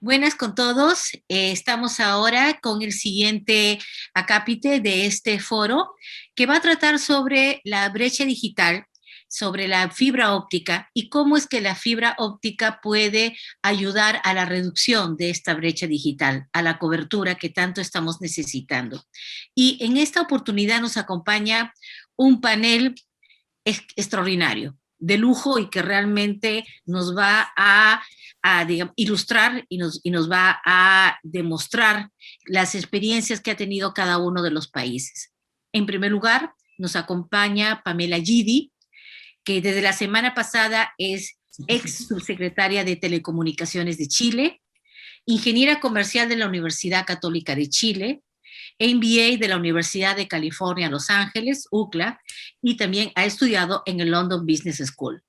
Buenas con todos. Estamos ahora con el siguiente acápite de este foro que va a tratar sobre la brecha digital, sobre la fibra óptica y cómo es que la fibra óptica puede ayudar a la reducción de esta brecha digital, a la cobertura que tanto estamos necesitando. Y en esta oportunidad nos acompaña un panel extraordinario, de lujo y que realmente nos va a digamos, ilustrar y nos va a demostrar las experiencias que ha tenido cada uno de los países. En primer lugar, nos acompaña Pamela Gidi, que desde la semana pasada es ex subsecretaria de Telecomunicaciones de Chile, ingeniera comercial de la Universidad Católica de Chile, MBA de la Universidad de California, Los Ángeles, UCLA, y también ha estudiado en el London Business School.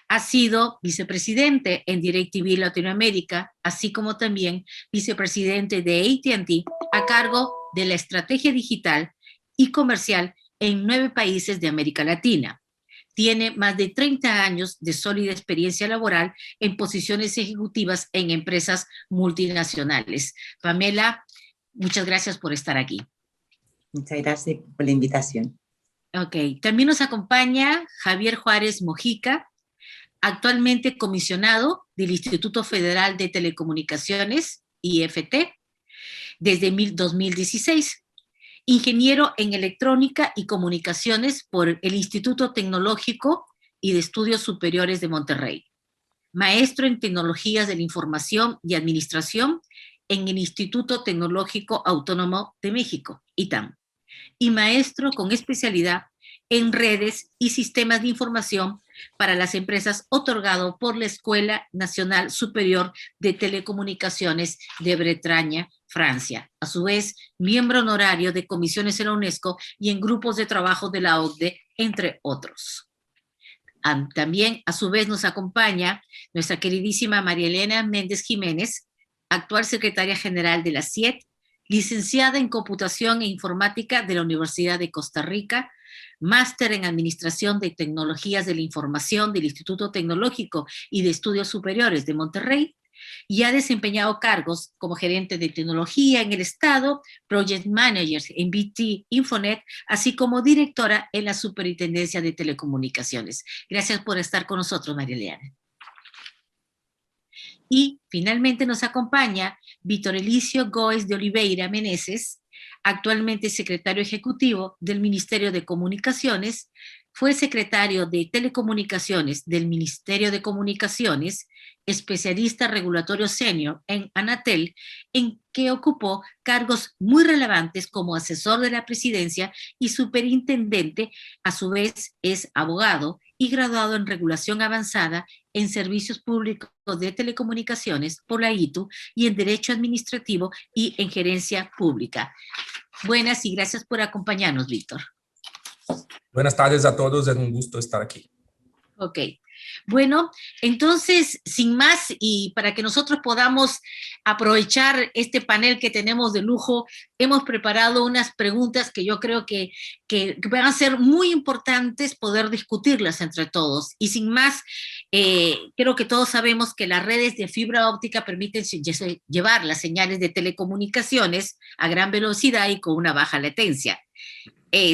Ha sido vicepresidente en DirecTV Latinoamérica, así como también vicepresidente de AT&T a cargo de la estrategia digital y comercial en 9 países de América Latina. Tiene más de 30 años de sólida experiencia laboral en posiciones ejecutivas en empresas multinacionales. Pamela, muchas gracias por estar aquí. Muchas gracias por la invitación. Ok, también nos acompaña Javier Juárez Mojica, actualmente comisionado del Instituto Federal de Telecomunicaciones, IFT, desde 2016. Ingeniero en Electrónica y Comunicaciones por el Instituto Tecnológico y de Estudios Superiores de Monterrey. Maestro en Tecnologías de la Información y Administración en el Instituto Tecnológico Autónomo de México, ITAM. Y maestro con especialidad en redes y sistemas de información para las empresas, otorgado por la Escuela Nacional Superior de Telecomunicaciones de Bretaña, Francia. A su vez, miembro honorario de comisiones en la UNESCO y en grupos de trabajo de la OCDE, entre otros. También, a su vez, nos acompaña nuestra queridísima María Elena Méndez Jiménez, actual secretaria general de la CIET, licenciada en Computación e Informática de la Universidad de Costa Rica, máster en Administración de Tecnologías de la Información del Instituto Tecnológico y de Estudios Superiores de Monterrey, y ha desempeñado cargos como gerente de tecnología en el Estado, Project Manager en BT Infonet, así como directora en la Superintendencia de Telecomunicaciones. Gracias por estar con nosotros, María Eliana. Y finalmente nos acompaña Víctor Elicio Góes de Oliveira Meneses, actualmente secretario ejecutivo del Ministerio de Comunicaciones, fue secretario de Telecomunicaciones del Ministerio de Comunicaciones, especialista regulatorio senior en Anatel, en que ocupó cargos muy relevantes como asesor de la presidencia y superintendente. A su vez es abogado y graduado en regulación avanzada en servicios públicos de telecomunicaciones por la ITU y en derecho administrativo y en gerencia pública. Buenas y gracias por acompañarnos, Víctor. Buenas tardes a todos, es un gusto estar aquí. Ok. Bueno, entonces, sin más, y para que nosotros podamos aprovechar este panel que tenemos de lujo, hemos preparado unas preguntas que yo creo que van a ser muy importantes poder discutirlas entre todos. Y sin más, creo que todos sabemos que las redes de fibra óptica permiten llevar las señales de telecomunicaciones a gran velocidad y con una baja latencia.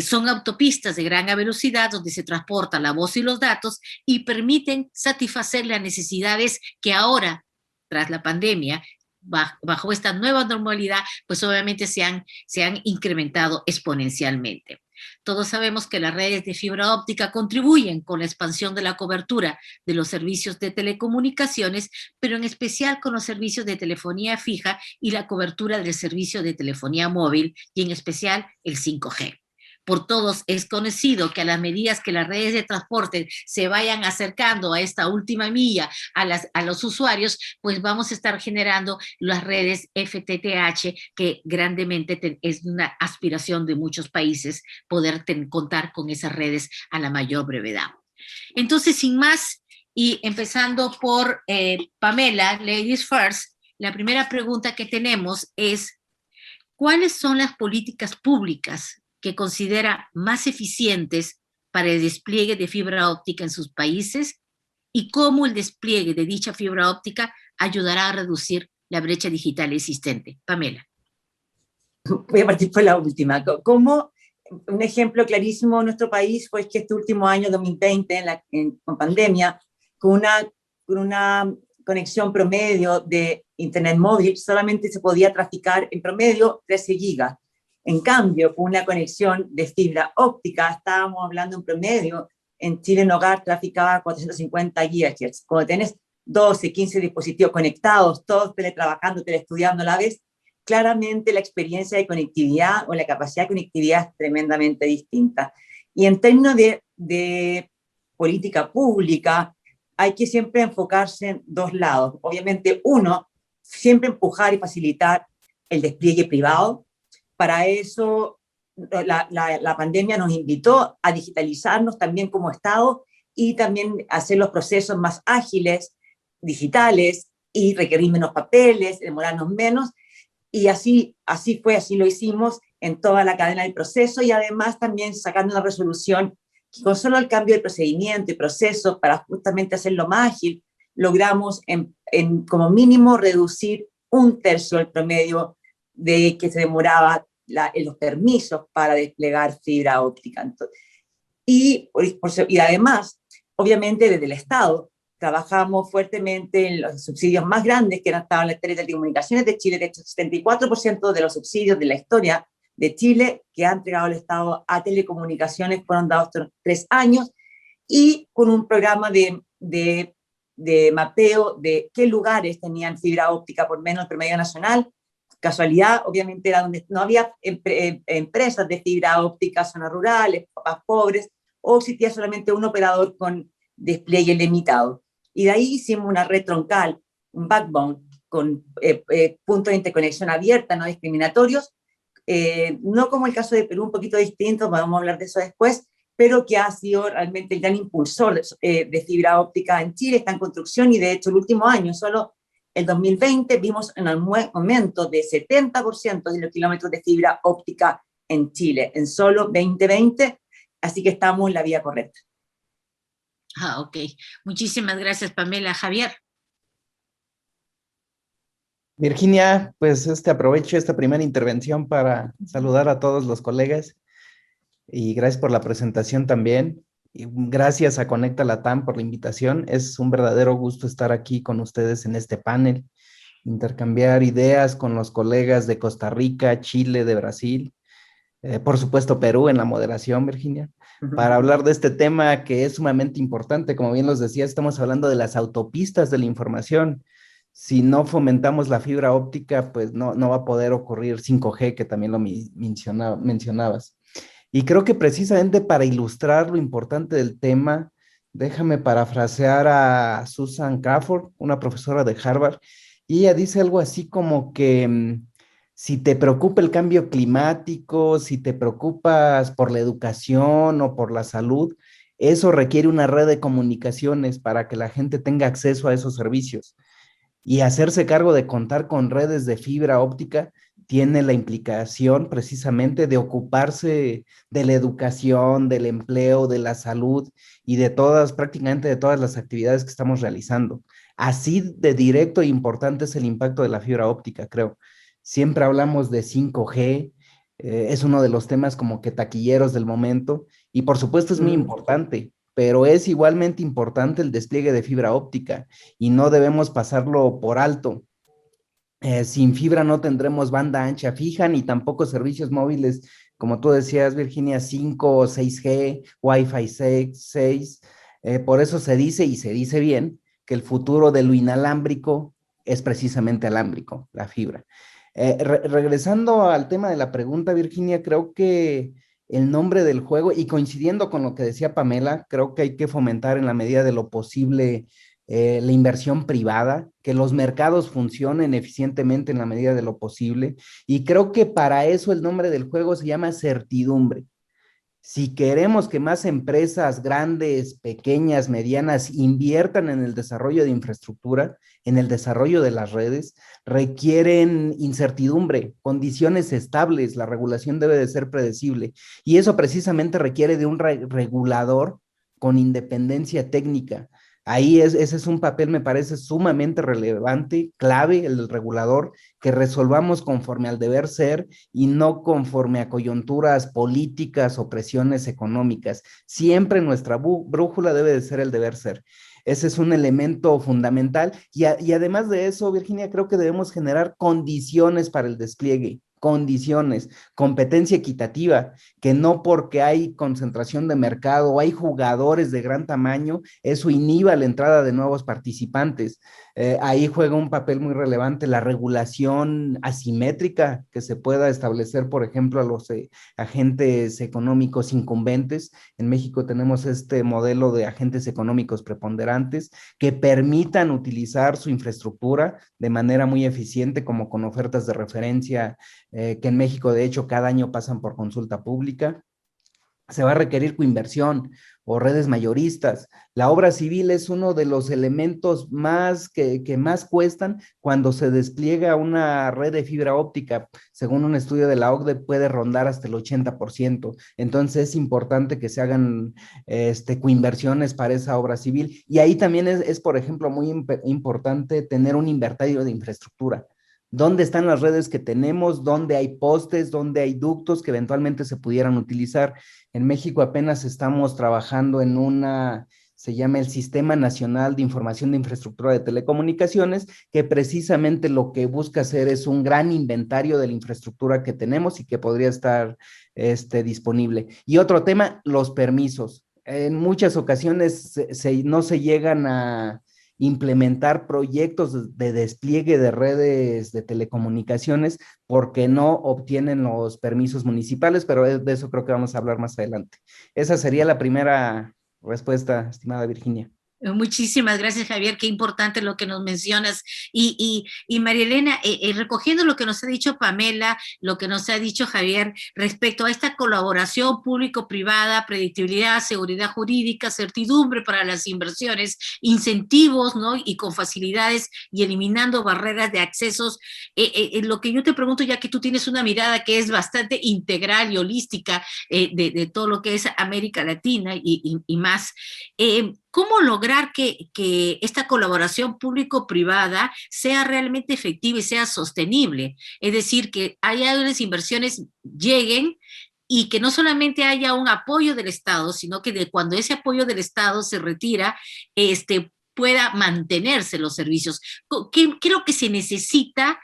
Son autopistas de gran velocidad donde se transporta la voz y los datos y permiten satisfacer las necesidades que ahora, tras la pandemia, bajo esta nueva normalidad, pues obviamente se han incrementado exponencialmente. Todos sabemos que las redes de fibra óptica contribuyen con la expansión de la cobertura de los servicios de telecomunicaciones, pero en especial con los servicios de telefonía fija y la cobertura del servicio de telefonía móvil y en especial el 5G. Por todos es conocido que a las medidas que las redes de transporte se vayan acercando a esta última milla a los usuarios, pues vamos a estar generando las redes FTTH, que grandemente es una aspiración de muchos países poder contar con esas redes a la mayor brevedad. Entonces, sin más, y empezando por Pamela, Ladies First, la primera pregunta que tenemos es, ¿cuáles son las políticas públicas que considera más eficientes para el despliegue de fibra óptica en sus países y cómo el despliegue de dicha fibra óptica ayudará a reducir la brecha digital existente. Pamela. Voy a partir por la última. Como un ejemplo clarísimo en nuestro país fue que este último año, 2020, con pandemia, con una conexión promedio de internet móvil, solamente se podía traficar en promedio 13 gigas. En cambio, con una conexión de fibra óptica, estábamos hablando en promedio, en Chile en hogar traficaba 450 GHz. Cuando tenés 12, 15 dispositivos conectados, todos teletrabajando, teleestudiando a la vez, claramente la experiencia de conectividad o la capacidad de conectividad es tremendamente distinta. Y en términos de política pública, hay que siempre enfocarse en dos lados. Obviamente, uno, siempre empujar y facilitar el despliegue privado. Para eso, la pandemia nos invitó a digitalizarnos también como Estado y también hacer los procesos más ágiles, digitales, y requerir menos papeles, demorarnos menos. Y así fue, así lo hicimos en toda la cadena del proceso, y además también sacando una resolución que con solo el cambio de procedimiento y proceso para justamente hacerlo más ágil, logramos como mínimo reducir 1/3 el promedio de que se demoraba en los permisos para desplegar fibra óptica. Entonces, y además, obviamente desde el Estado, trabajamos fuertemente en los subsidios más grandes que estaban en las telecomunicaciones de Chile. De hecho, 74% de los subsidios de la historia de Chile que ha entregado el Estado a telecomunicaciones fueron dados estos 3 años, y con un programa de mapeo de qué lugares tenían fibra óptica por menos del promedio nacional. Casualidad, obviamente, era donde no había empresas de fibra óptica, zonas rurales, más pobres, o existía solamente un operador con despliegue limitado. Y de ahí hicimos una red troncal, un backbone, con puntos de interconexión abierta, no discriminatorios, no como el caso de Perú, un poquito distinto, vamos a hablar de eso después, pero que ha sido realmente el gran impulsor de fibra óptica en Chile. Está en construcción, y de hecho el último año, solo el 2020, vimos un aumento de 70% de los kilómetros de fibra óptica en Chile, en solo 2020, así que estamos en la vía correcta. Ok. Muchísimas gracias, Pamela. Javier. Virginia, pues aprovecho esta primera intervención para saludar a todos los colegas y gracias por la presentación también. Y gracias a Conecta Latam por la invitación. Es un verdadero gusto estar aquí con ustedes en este panel, intercambiar ideas con los colegas de Costa Rica, Chile, de Brasil, por supuesto Perú en la moderación, Virginia, para hablar de este tema que es sumamente importante. Como bien los decía, estamos hablando de las autopistas de la información. Si no fomentamos la fibra óptica, pues no va a poder ocurrir 5G, que también lo mencionabas. Y creo que precisamente para ilustrar lo importante del tema, déjame parafrasear a Susan Crawford, una profesora de Harvard, y ella dice algo así como que si te preocupa el cambio climático, si te preocupas por la educación o por la salud, eso requiere una red de comunicaciones para que la gente tenga acceso a esos servicios. Y hacerse cargo de contar con redes de fibra óptica tiene la implicación precisamente de ocuparse de la educación, del empleo, de la salud y de prácticamente de todas las actividades que estamos realizando. Así de directo e importante es el impacto de la fibra óptica, creo. Siempre hablamos de 5G, es uno de los temas como que taquilleros del momento, y por supuesto es muy importante, pero es igualmente importante el despliegue de fibra óptica y no debemos pasarlo por alto. Sin fibra no tendremos banda ancha fija ni tampoco servicios móviles, como tú decías, Virginia, 5 o 6G, Wi-Fi 6. Por eso se dice, y se dice bien, que el futuro de lo inalámbrico es precisamente alámbrico, la fibra. Regresando al tema de la pregunta, Virginia, creo que el nombre del juego, y coincidiendo con lo que decía Pamela, creo que hay que fomentar en la medida de lo posible la inversión privada, que los mercados funcionen eficientemente en la medida de lo posible, y creo que para eso el nombre del juego se llama certidumbre. Si queremos que más empresas grandes, pequeñas, medianas inviertan en el desarrollo de infraestructura, en el desarrollo de las redes, requieren incertidumbre, condiciones estables, la regulación debe de ser predecible, y eso precisamente requiere de un regulador con independencia técnica. Ahí ese es un papel, me parece sumamente relevante, clave, el del regulador, que resolvamos conforme al deber ser y no conforme a coyunturas políticas o presiones económicas. Siempre nuestra brújula debe de ser el deber ser. Ese es un elemento fundamental y además de eso, Virginia, creo que debemos generar condiciones para el despliegue, condiciones, competencia equitativa, que no porque hay concentración de mercado o hay jugadores de gran tamaño, eso inhiba la entrada de nuevos participantes. Ahí juega un papel muy relevante la regulación asimétrica que se pueda establecer, por ejemplo, a los agentes económicos incumbentes. En México tenemos este modelo de agentes económicos preponderantes que permitan utilizar su infraestructura de manera muy eficiente, como con ofertas de referencia que en México, de hecho, cada año pasan por consulta pública. Se va a requerir coinversión o redes mayoristas. La obra civil es uno de los elementos más que más cuestan cuando se despliega una red de fibra óptica. Según un estudio de la OCDE, puede rondar hasta el 80%. Entonces es importante que se hagan coinversiones para esa obra civil. Y ahí también por ejemplo, muy importante tener un inventario de infraestructura. ¿Dónde están las redes que tenemos? ¿Dónde hay postes? ¿Dónde hay ductos que eventualmente se pudieran utilizar? En México apenas estamos trabajando en se llama el Sistema Nacional de Información de Infraestructura de Telecomunicaciones, que precisamente lo que busca hacer es un gran inventario de la infraestructura que tenemos y que podría estar disponible. Y otro tema, los permisos. En muchas ocasiones no se llegan a implementar proyectos de despliegue de redes de telecomunicaciones porque no obtienen los permisos municipales, pero de eso creo que vamos a hablar más adelante. Esa sería la primera respuesta, estimada Virginia. Muchísimas gracias, Javier. Qué importante lo que nos mencionas. Y María Elena, recogiendo lo que nos ha dicho Pamela, lo que nos ha dicho Javier respecto a esta colaboración público-privada, predictibilidad, seguridad jurídica, certidumbre para las inversiones, incentivos, ¿no? Y con facilidades y eliminando barreras de accesos. Lo que yo te pregunto, ya que tú tienes una mirada que es bastante integral y holística de todo lo que es América Latina y más, ¿cómo lograr que esta colaboración público-privada sea realmente efectiva y sea sostenible? Es decir, que haya unas inversiones lleguen y que no solamente haya un apoyo del Estado, sino que cuando ese apoyo del Estado se retira, pueda mantenerse los servicios. ¿Qué es lo que se necesita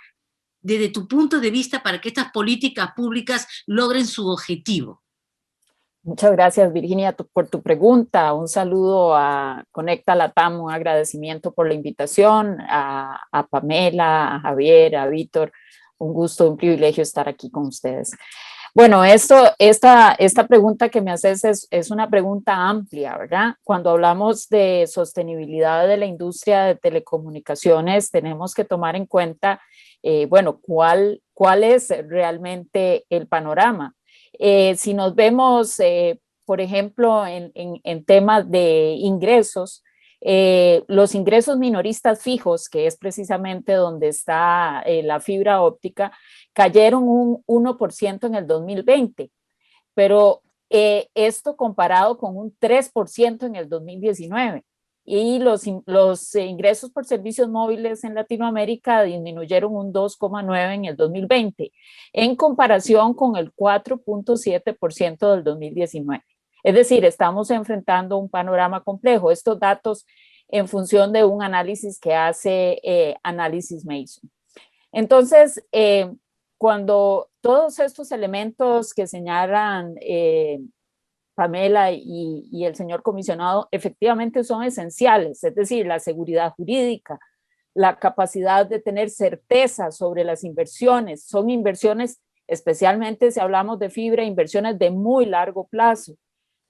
desde tu punto de vista para que estas políticas públicas logren su objetivo? Muchas gracias, Virginia, por tu pregunta. Un saludo a Conecta Latam, un agradecimiento por la invitación, a Pamela, a Javier, a Víctor. Un gusto, un privilegio estar aquí con ustedes. Bueno, esta pregunta que me haces es una pregunta amplia, ¿verdad? Cuando hablamos de sostenibilidad de la industria de telecomunicaciones, tenemos que tomar en cuenta, bueno, cuál es realmente el panorama. Si nos vemos, por ejemplo, en temas de ingresos, los ingresos minoristas fijos, que es precisamente donde está la fibra óptica, cayeron un 1% en el 2020, pero esto comparado con un 3% en el 2019. Y los ingresos por servicios móviles en Latinoamérica disminuyeron un 2,9% en el 2020, en comparación con el 4,7% del 2019. Es decir, estamos enfrentando un panorama complejo. Estos datos en función de un análisis que hace Análisis Mason. Entonces, cuando todos estos elementos que señalan Pamela y el señor comisionado efectivamente son esenciales, es decir, la seguridad jurídica, la capacidad de tener certeza sobre las inversiones, son inversiones, especialmente si hablamos de fibra, inversiones de muy largo plazo,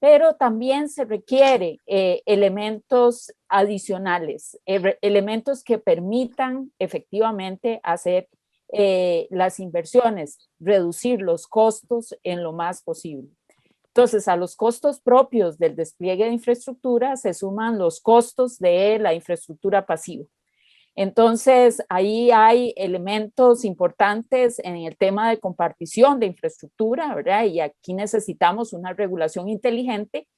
pero también se requiere elementos adicionales, elementos que permitan efectivamente hacer las inversiones, reducir los costos en lo más posible. Entonces, a los costos propios del despliegue de infraestructura se suman los costos de la infraestructura pasiva. Entonces, ahí hay elementos importantes en el tema de compartición de infraestructura, ¿verdad? Y aquí necesitamos una regulación inteligente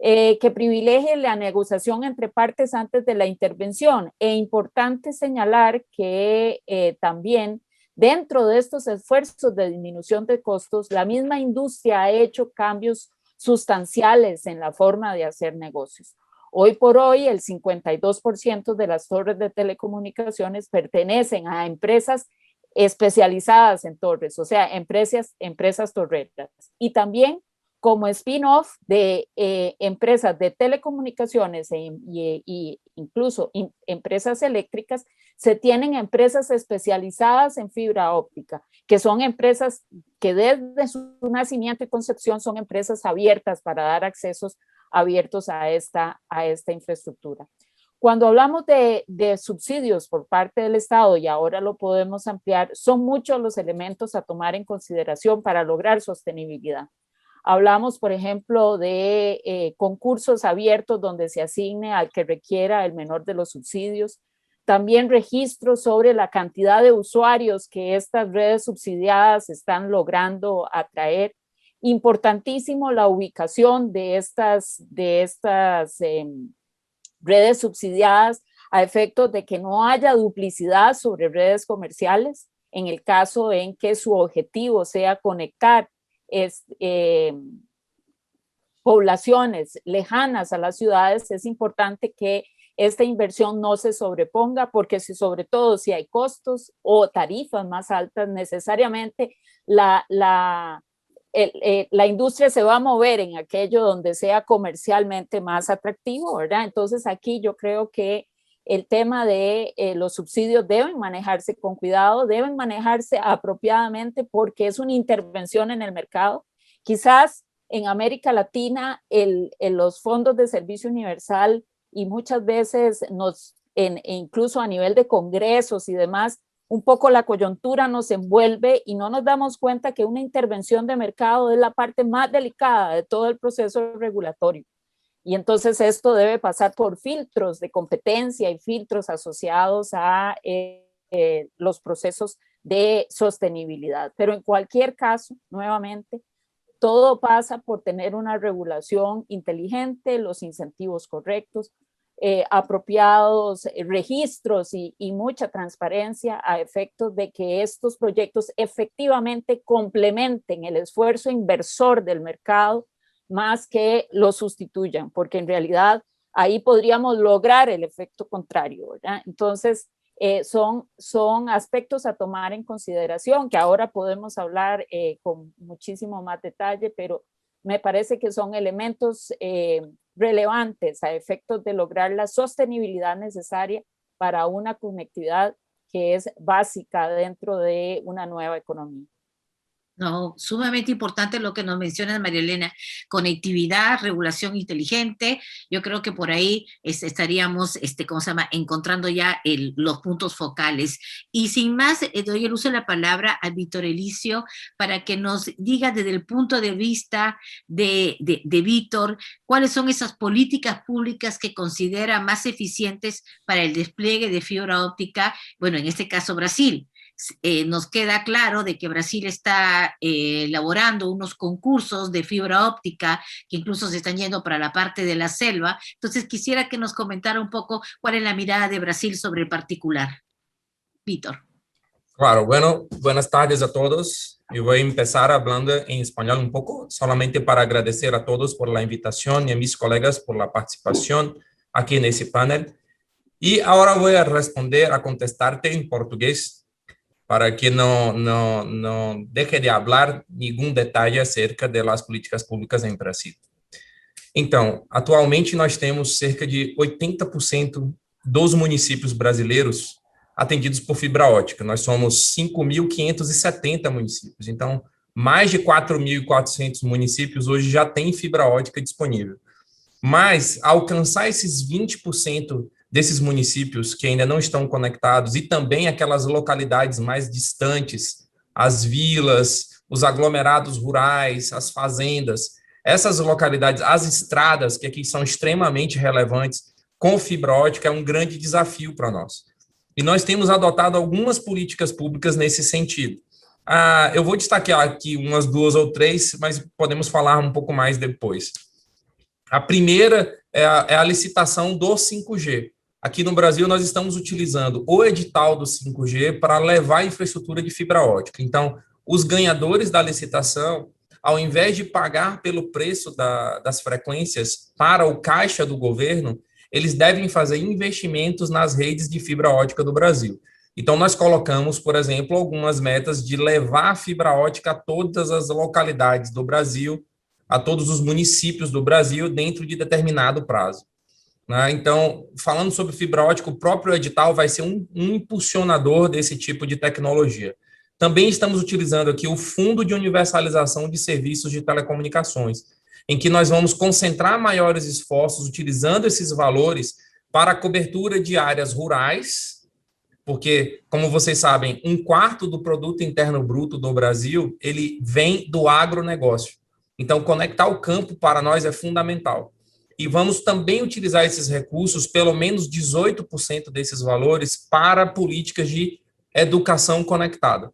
que privilegie la negociación entre partes antes de la intervención. Es importante señalar que también dentro de estos esfuerzos de disminución de costos, la misma industria ha hecho cambios sustanciales en la forma de hacer negocios. Hoy por hoy, el 52% de las torres de telecomunicaciones pertenecen a empresas especializadas en torres, o sea, empresas torretas. Y también como spin-off de empresas de telecomunicaciones y incluso empresas eléctricas, se tienen empresas especializadas en fibra óptica, que son empresas que desde su nacimiento y concepción son empresas abiertas para dar accesos abiertos a esta infraestructura. Cuando hablamos de subsidios por parte del Estado, y ahora lo podemos ampliar, son muchos los elementos a tomar en consideración para lograr sostenibilidad. Hablamos, por ejemplo, de concursos abiertos donde se asigne al que requiera el menor de los subsidios. También registros sobre la cantidad de usuarios que estas redes subsidiadas están logrando atraer. Importantísimo la ubicación de estas redes subsidiadas a efectos de que no haya duplicidad sobre redes comerciales en el caso en que su objetivo sea conectar poblaciones lejanas a las ciudades. Es importante que esta inversión no se sobreponga, porque sobre todo si hay costos o tarifas más altas, necesariamente la industria se va a mover en aquello donde sea comercialmente más atractivo, ¿verdad? Entonces aquí yo creo que el tema de los subsidios deben manejarse con cuidado, deben manejarse apropiadamente, porque es una intervención en el mercado. Quizás en América Latina los fondos de servicio universal, y muchas veces incluso a nivel de congresos y demás, un poco la coyuntura nos envuelve y no nos damos cuenta que una intervención de mercado es la parte más delicada de todo el proceso regulatorio. Y entonces esto debe pasar por filtros de competencia y filtros asociados a los procesos de sostenibilidad. Pero en cualquier caso, nuevamente, todo pasa por tener una regulación inteligente, los incentivos correctos, apropiados, registros y mucha transparencia a efectos de que estos proyectos efectivamente complementen el esfuerzo inversor del mercado más que lo sustituyan, porque en realidad ahí podríamos lograr el efecto contrario, ¿verdad? Entonces, son aspectos a tomar en consideración, que ahora podemos hablar con muchísimo más detalle, pero me parece que son elementos relevantes a efectos de lograr la sostenibilidad necesaria para una conectividad que es básica dentro de una nueva economía. No, sumamente importante lo que nos menciona María Elena, conectividad, regulación inteligente. Yo creo que por ahí estaríamos, encontrando ya los puntos focales. Y sin más, doy el uso de la palabra a Víctor Elicio para que nos diga desde el punto de vista de Víctor, cuáles son esas políticas públicas que considera más eficientes para el despliegue de fibra óptica, bueno, en este caso Brasil. Nos queda claro de que Brasil está elaborando unos concursos de fibra óptica que incluso se están yendo para la parte de la selva. Entonces quisiera que nos comentara un poco cuál es la mirada de Brasil sobre el particular. Víctor. Claro, bueno, buenas tardes a todos. Yo voy a empezar hablando en español un poco, solamente para agradecer a todos por la invitación y a mis colegas por la participación aquí en ese panel. Y ahora voy a contestarte en portugués, para que não deje de hablar nenhum detalhe acerca das políticas públicas em Brasil. Então, atualmente nós temos cerca de 80% dos municípios brasileiros atendidos por fibra ótica. Nós somos 5.570 municípios, então mais de 4.400 municípios hoje já têm fibra ótica disponível. Mas alcançar esses 20% desses municípios que ainda não estão conectados e também aquelas localidades mais distantes, as vilas, os aglomerados rurais, as fazendas, essas localidades, as estradas, que aqui são extremamente relevantes, com fibra ótica é um grande desafio para nós. E nós temos adotado algumas políticas públicas nesse sentido. Eu vou destacar aqui umas 2 ou 3, mas podemos falar um pouco mais depois. A primeira é a licitação do 5G. Aqui no Brasil, nós estamos utilizando o edital do 5G para levar a infraestrutura de fibra ótica. Então, os ganhadores da licitação, ao invés de pagar pelo preço das frequências para o caixa do governo, eles devem fazer investimentos nas redes de fibra ótica do Brasil. Então, nós colocamos, por exemplo, algumas metas de levar a fibra ótica a todas as localidades do Brasil, a todos os municípios do Brasil, dentro de determinado prazo. Então, falando sobre fibra ótica, o próprio edital vai ser um impulsionador desse tipo de tecnologia. Também estamos utilizando aqui o Fundo de Universalização de Serviços de Telecomunicações, em que nós vamos concentrar maiores esforços utilizando esses valores para a cobertura de áreas rurais, porque, como vocês sabem, 1/4 do produto interno bruto do Brasil, ele vem do agronegócio. Então, conectar o campo para nós é fundamental. E vamos também utilizar esses recursos, pelo menos 18% desses valores, para políticas de educação conectada.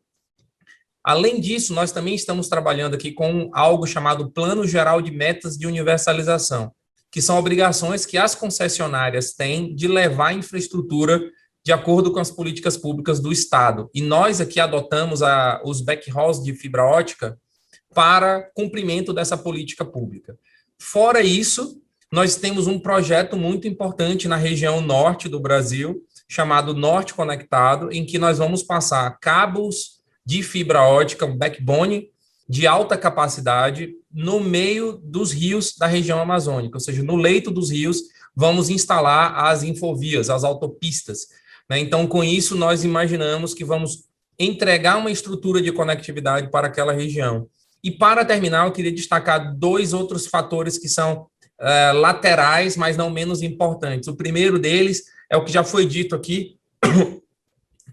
Além disso, nós também estamos trabalhando aqui com algo chamado Plano Geral de Metas de Universalização, que são obrigações que as concessionárias têm de levar a infraestrutura de acordo com as políticas públicas do Estado. E nós aqui adotamos os backhauls de fibra ótica para cumprimento dessa política pública. Fora isso, nós temos um projeto muito importante na região norte do Brasil, chamado Norte Conectado, em que nós vamos passar cabos de fibra ótica, um backbone de alta capacidade, no meio dos rios da região amazônica, ou seja, no leito dos rios, vamos instalar as infovias, as autopistas. Então, com isso, nós imaginamos que vamos entregar uma estrutura de conectividade para aquela região. E, para terminar, eu queria destacar 2 outros fatores que são laterais, mas não menos importantes. O primeiro deles é o que já foi dito aqui,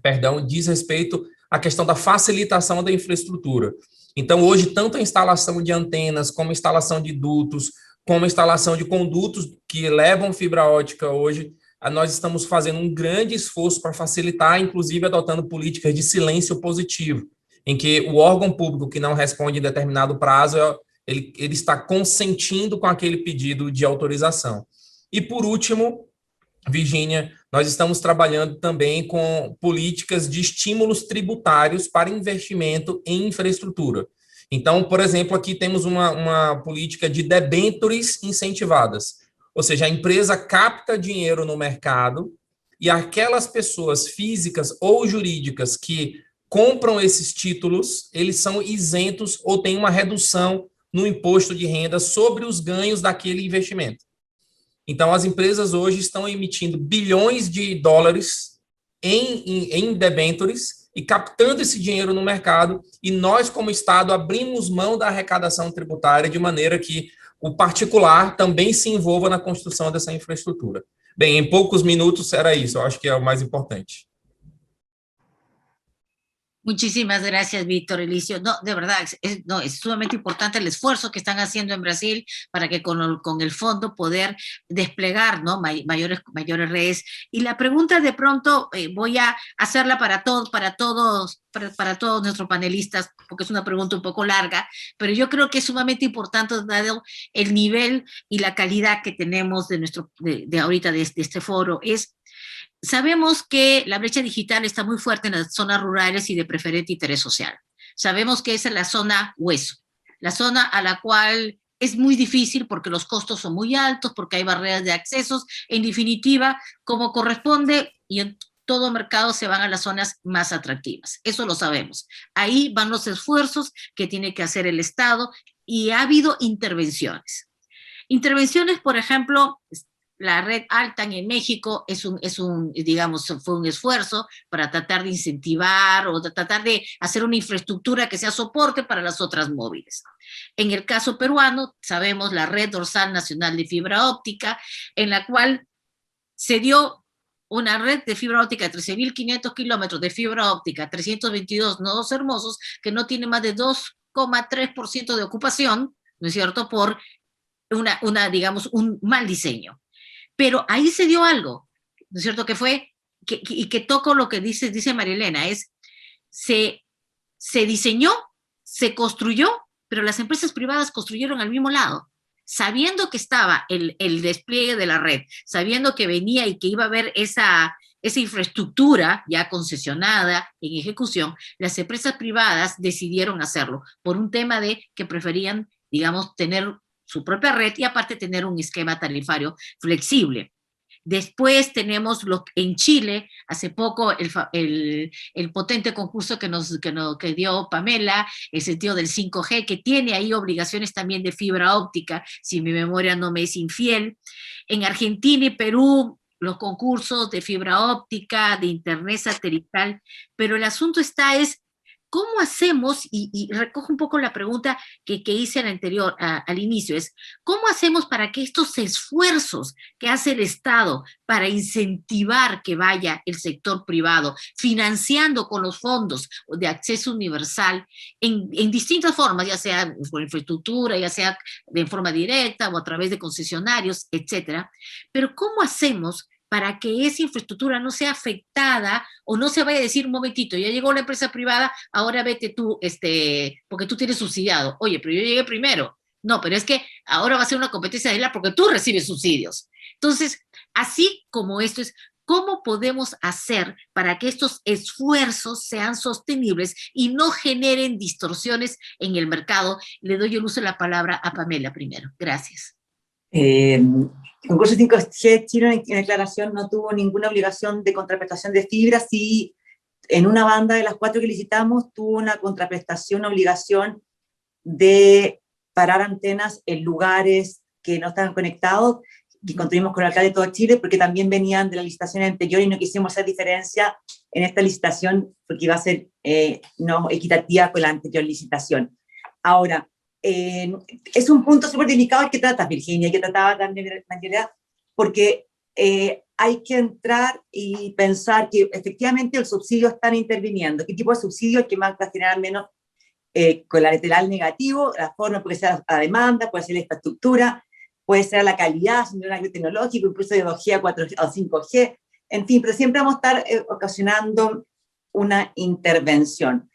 perdão, diz respeito à questão da facilitação da infraestrutura. Então, hoje, tanto a instalação de antenas, como a instalação de dutos, como a instalação de condutos que levam fibra ótica hoje, nós estamos fazendo um grande esforço para facilitar, inclusive adotando políticas de silêncio positivo, em que o órgão público que não responde em determinado prazo, ele está consentindo com aquele pedido de autorização. E, por último, Virgínia, nós estamos trabalhando também com políticas de estímulos tributários para investimento em infraestrutura. Então, por exemplo, aqui temos uma política de debêntures incentivadas, ou seja, a empresa capta dinheiro no mercado e aquelas pessoas físicas ou jurídicas que compram esses títulos, eles são isentos ou têm uma redução no imposto de renda sobre os ganhos daquele investimento. Então, as empresas hoje estão emitindo bilhões de dólares em debêntures e captando esse dinheiro no mercado, e nós, como Estado, abrimos mão da arrecadação tributária de maneira que o particular também se envolva na construção dessa infraestrutura. Bem, em poucos minutos era isso, eu acho que é o mais importante. Muchísimas gracias, Víctor Elicio. No, de verdad, es sumamente importante el esfuerzo que están haciendo en Brasil para que con el fondo poder desplegar, ¿no?, mayores redes. Y la pregunta de pronto voy a hacerla para todos nuestros panelistas, porque es una pregunta un poco larga, pero yo creo que es sumamente importante dado el nivel y la calidad que tenemos de ahorita de este foro. Sabemos que la brecha digital está muy fuerte en las zonas rurales y de preferente interés social. Sabemos que esa es la zona hueso, la zona a la cual es muy difícil porque los costos son muy altos, porque hay barreras de accesos. En definitiva, como corresponde, y en todo mercado se van a las zonas más atractivas. Eso lo sabemos. Ahí van los esfuerzos que tiene que hacer el Estado y ha habido intervenciones. Intervenciones, por ejemplo, la red Altan en México digamos, fue un esfuerzo para tratar de incentivar o de tratar de hacer una infraestructura que sea soporte para las otras móviles. En el caso peruano, sabemos la Red Dorsal Nacional de Fibra Óptica, en la cual se dio una red de fibra óptica de 13.500 kilómetros de fibra óptica, 322 nodos hermosos, que no tiene más de 2,3% de ocupación, ¿no es cierto?, por digamos, un mal diseño. Pero ahí se dio algo, ¿no es cierto?, que fue, y que toco lo que dice María Elena, se diseñó, se construyó, pero las empresas privadas construyeron al mismo lado. sabiendo que estaba el despliegue de la red, sabiendo que venía y que iba a haber esa infraestructura ya concesionada en ejecución, las empresas privadas decidieron hacerlo por un tema de que preferían, digamos, tener su propia red y aparte tener un esquema tarifario flexible. Después tenemos en Chile, hace poco, el potente concurso que dio Pamela, el sentido del 5G, que tiene ahí obligaciones también de fibra óptica, si mi memoria no me es infiel. En Argentina y Perú, los concursos de fibra óptica, de internet satelital, pero el asunto es ¿cómo hacemos? Y recojo un poco la pregunta que hice al inicio, es ¿cómo hacemos para que estos esfuerzos que hace el Estado para incentivar que vaya el sector privado, financiando con los fondos de acceso universal en distintas formas, ya sea por infraestructura, ya sea de forma directa o a través de concesionarios, etcétera? Pero ¿cómo hacemos para que esa infraestructura no sea afectada o no se vaya a decir, un momentito, ya llegó la empresa privada, ahora vete tú, porque tú tienes subsidiado? Oye, pero yo llegué primero. No, pero es que ahora va a ser una competencia de la porque tú recibes subsidios. Entonces, así como esto es, ¿cómo podemos hacer para que estos esfuerzos sean sostenibles y no generen distorsiones en el mercado? Le doy el uso de la palabra a Pamela primero. Gracias. El concurso 5G Chile en declaración no tuvo ninguna obligación de contraprestación de fibra, sí en una banda de las 4 que licitamos tuvo una contraprestación, una obligación de parar antenas en lugares que no estaban conectados, que construimos con el alcalde de todo Chile, porque también venían de la licitación anterior y no quisimos hacer diferencia en esta licitación porque iba a ser no equitativa con la anterior licitación. Ahora, es un punto súper delicado el que trata Virginia, que trataba también María, porque hay que entrar y pensar que efectivamente los subsidios están interviniendo. ¿Qué tipo de subsidio es que más va a generar menos colateral negativo? La forma puede ser la demanda, puede ser la infraestructura, puede ser la calidad, un agro tecnológico, incluso de 2G a 4G o 5G, en fin, pero siempre vamos a estar ocasionando una intervención.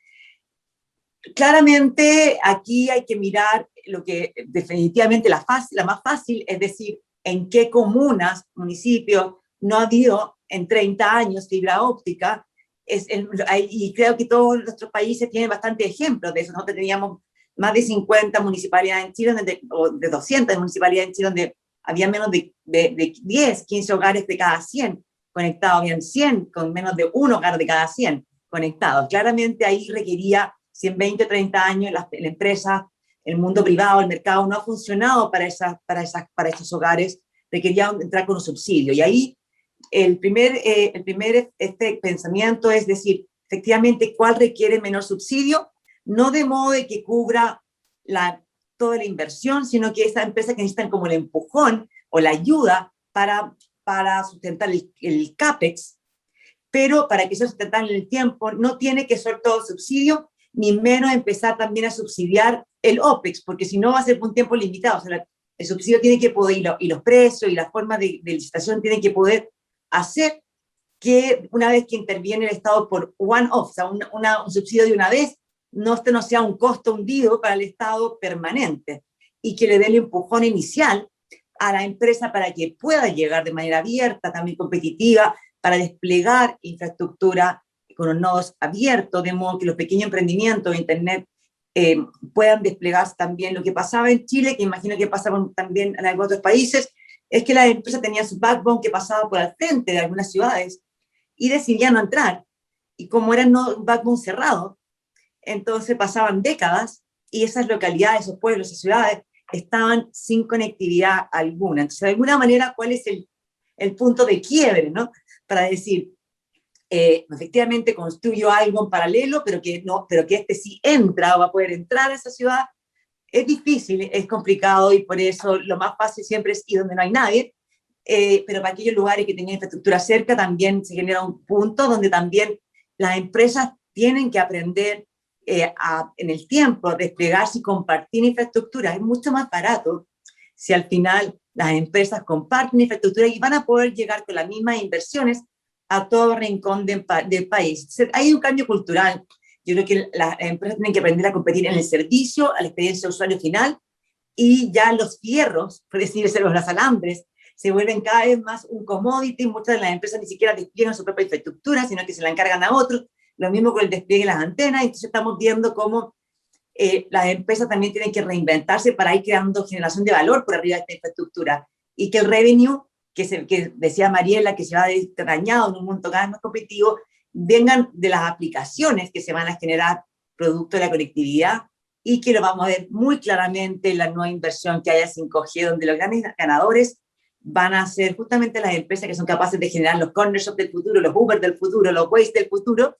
Claramente aquí hay que mirar lo que definitivamente la más fácil, es decir, en qué comunas, municipios, no ha habido en 30 años fibra óptica, y creo que todos nuestros países tienen bastantes ejemplos de eso. Nosotros teníamos más de 50 municipalidades en Chile, o de 200 municipalidades en Chile, donde había menos de 10, 15 hogares de cada 100 conectados, habían 100 con menos de un hogar de cada 100 conectados. Claramente ahí requería, si en 20 o 30 años la empresa, el mundo privado, el mercado no ha funcionado para esos hogares, requería entrar con un subsidio. Y ahí el primer pensamiento es decir, efectivamente, ¿cuál requiere menor subsidio? No de modo de que cubra toda la inversión, sino que esas empresas que necesitan como el empujón o la ayuda para sustentar el CAPEX, pero para que sea sustentable en el tiempo, no tiene que ser todo subsidio, ni menos empezar también a subsidiar el OPEX, porque si no va a ser por un tiempo limitado. O sea, el subsidio tiene que poder, y los precios y las formas de licitación tienen que poder hacer que una vez que interviene el Estado por one-off, o sea, un subsidio de una vez, no sea un costo hundido para el Estado permanente, y que le dé el empujón inicial a la empresa para que pueda llegar de manera abierta, también competitiva, para desplegar infraestructura con los nodos abiertos, de modo que los pequeños emprendimientos de Internet puedan desplegarse también. Lo que pasaba en Chile, que imagino que pasaba también en algunos otros países, es que las empresas tenían su backbone que pasaba por el frente de algunas ciudades y decidían no entrar. Y como era un backbone cerrado, entonces pasaban décadas y esas localidades, esos pueblos, esas ciudades estaban sin conectividad alguna. Entonces, de alguna manera, ¿cuál es el punto de quiebre, ¿no? Para decir, efectivamente construyo algo en paralelo, pero que este sí entra o va a poder entrar a esa ciudad. Es difícil, es complicado, y por eso lo más fácil siempre es ir donde no hay nadie, pero para aquellos lugares que tengan infraestructura cerca también se genera un punto donde también las empresas tienen que aprender en el tiempo a desplegarse y compartir infraestructura. Es mucho más barato si al final las empresas comparten infraestructura y van a poder llegar con las mismas inversiones a todo rincón del país. Entonces, hay un cambio cultural. Yo creo que las empresas tienen que aprender a competir en el servicio, a la experiencia de usuario final, y ya los fierros, por decirse los alambres, se vuelven cada vez más un commodity. Muchas de las empresas ni siquiera despliegan su propia infraestructura, sino que se la encargan a otros. Lo mismo con el despliegue de las antenas. Entonces estamos viendo cómo las empresas también tienen que reinventarse para ir creando generación de valor por arriba de esta infraestructura. Y que el revenue, que decía Mariela, que se va destrañado en un mundo cada vez más competitivo, vengan de las aplicaciones que se van a generar producto de la conectividad, y que lo vamos a ver muy claramente en la nueva inversión que haya 5G, donde los grandes ganadores van a ser justamente las empresas que son capaces de generar los corner shops del futuro, los Uber del futuro, los Waze del futuro,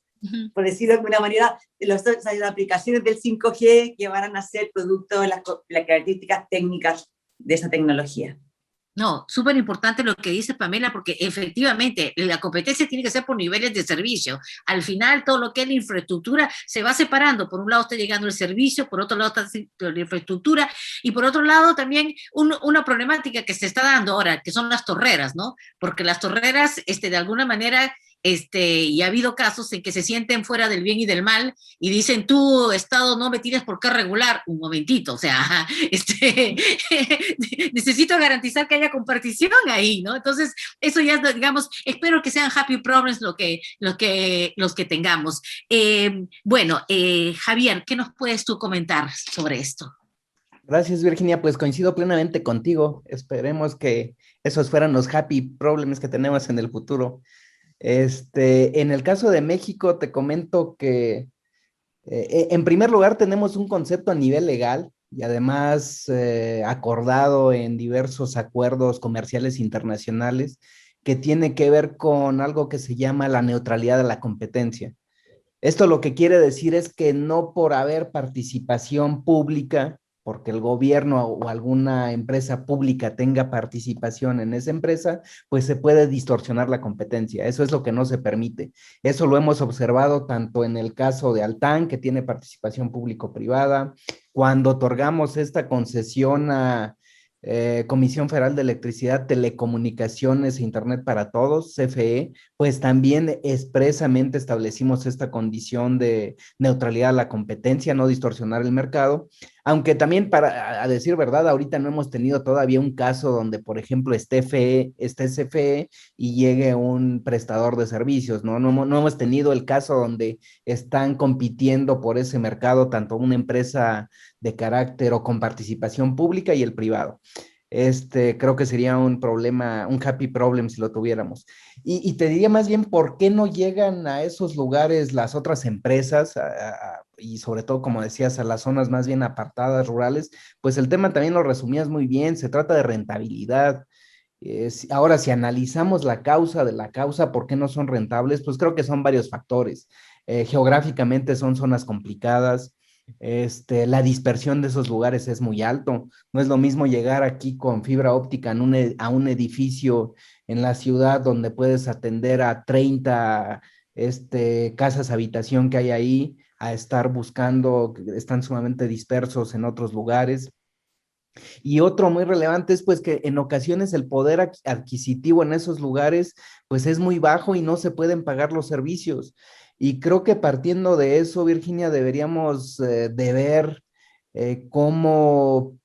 por decirlo de alguna manera, las aplicaciones del 5G que van a ser producto de las características técnicas de esa tecnología. No, súper importante lo que dice Pamela, porque efectivamente la competencia tiene que ser por niveles de servicio. Al final, todo lo que es la infraestructura se va separando. Por un lado está llegando el servicio, por otro lado está la infraestructura, y por otro lado también una problemática que se está dando ahora, que son las torreras, ¿no? Porque las torreras, de alguna manera, y ha habido casos en que se sienten fuera del bien y del mal y dicen, tú, Estado, no me tienes por qué regular. Un momentito, o sea, necesito garantizar que haya compartición ahí, ¿no? Entonces, eso ya, digamos, espero que sean happy problems los que tengamos. Bueno, Javier, ¿qué nos puedes tú comentar sobre esto? Gracias, Virginia. Pues coincido plenamente contigo. Esperemos que esos fueran los happy problems que tenemos en el futuro. En el caso de México, te comento que en primer lugar tenemos un concepto a nivel legal y además acordado en diversos acuerdos comerciales internacionales que tiene que ver con algo que se llama la neutralidad de la competencia. Esto lo que quiere decir es que no por haber participación pública, porque el gobierno o alguna empresa pública tenga participación en esa empresa, pues se puede distorsionar la competencia. Eso es lo que no se permite. Eso lo hemos observado tanto en el caso de Altán, que tiene participación público-privada, cuando otorgamos esta concesión a Comisión Federal de Electricidad, Telecomunicaciones e Internet para Todos, CFE, pues también expresamente establecimos esta condición de neutralidad a la competencia, no distorsionar el mercado, aunque también a decir verdad, ahorita no hemos tenido todavía un caso donde, por ejemplo, esté CFE y llegue un prestador de servicios, ¿no? No hemos tenido el caso donde están compitiendo por ese mercado tanto una empresa de carácter o con participación pública y el privado. Creo que sería un problema, un happy problem si lo tuviéramos. Y te diría más bien, ¿por qué no llegan a esos lugares las otras empresas? Y sobre todo, como decías, a las zonas más bien apartadas, rurales. Pues el tema también lo resumías muy bien, se trata de rentabilidad. Ahora, si analizamos la causa de la causa, ¿por qué no son rentables? Pues creo que son varios factores. Geográficamente son zonas complicadas. La dispersión de esos lugares es muy alto. No es lo mismo llegar aquí con fibra óptica a un edificio en la ciudad donde puedes atender a 30 casas habitación que hay ahí, a estar buscando, están sumamente dispersos en otros lugares. Y otro muy relevante es pues que en ocasiones el poder adquisitivo en esos lugares pues es muy bajo y no se pueden pagar los servicios. Y creo que partiendo de eso, Virginia, deberíamos de ver cómo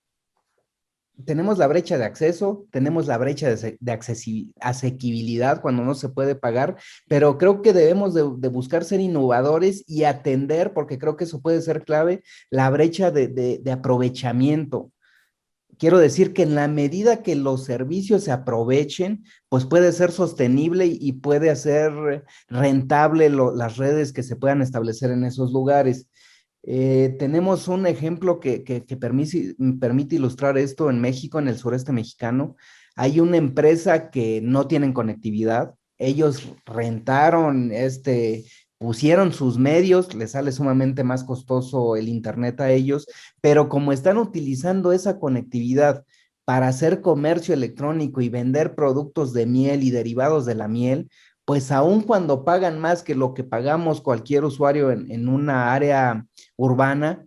tenemos la brecha de acceso, tenemos la brecha de asequibilidad cuando no se puede pagar, pero creo que debemos de buscar ser innovadores y atender, porque creo que eso puede ser clave, la brecha de aprovechamiento. Quiero decir que en la medida que los servicios se aprovechen, pues puede ser sostenible y puede hacer rentable las redes que se puedan establecer en esos lugares. Tenemos un ejemplo que permite ilustrar esto en México, en el sureste mexicano. Hay una empresa que no tienen conectividad. Ellos rentaron pusieron sus medios, les sale sumamente más costoso el internet a ellos, pero como están utilizando esa conectividad para hacer comercio electrónico y vender productos de miel y derivados de la miel, pues aun cuando pagan más que lo que pagamos cualquier usuario en una área urbana,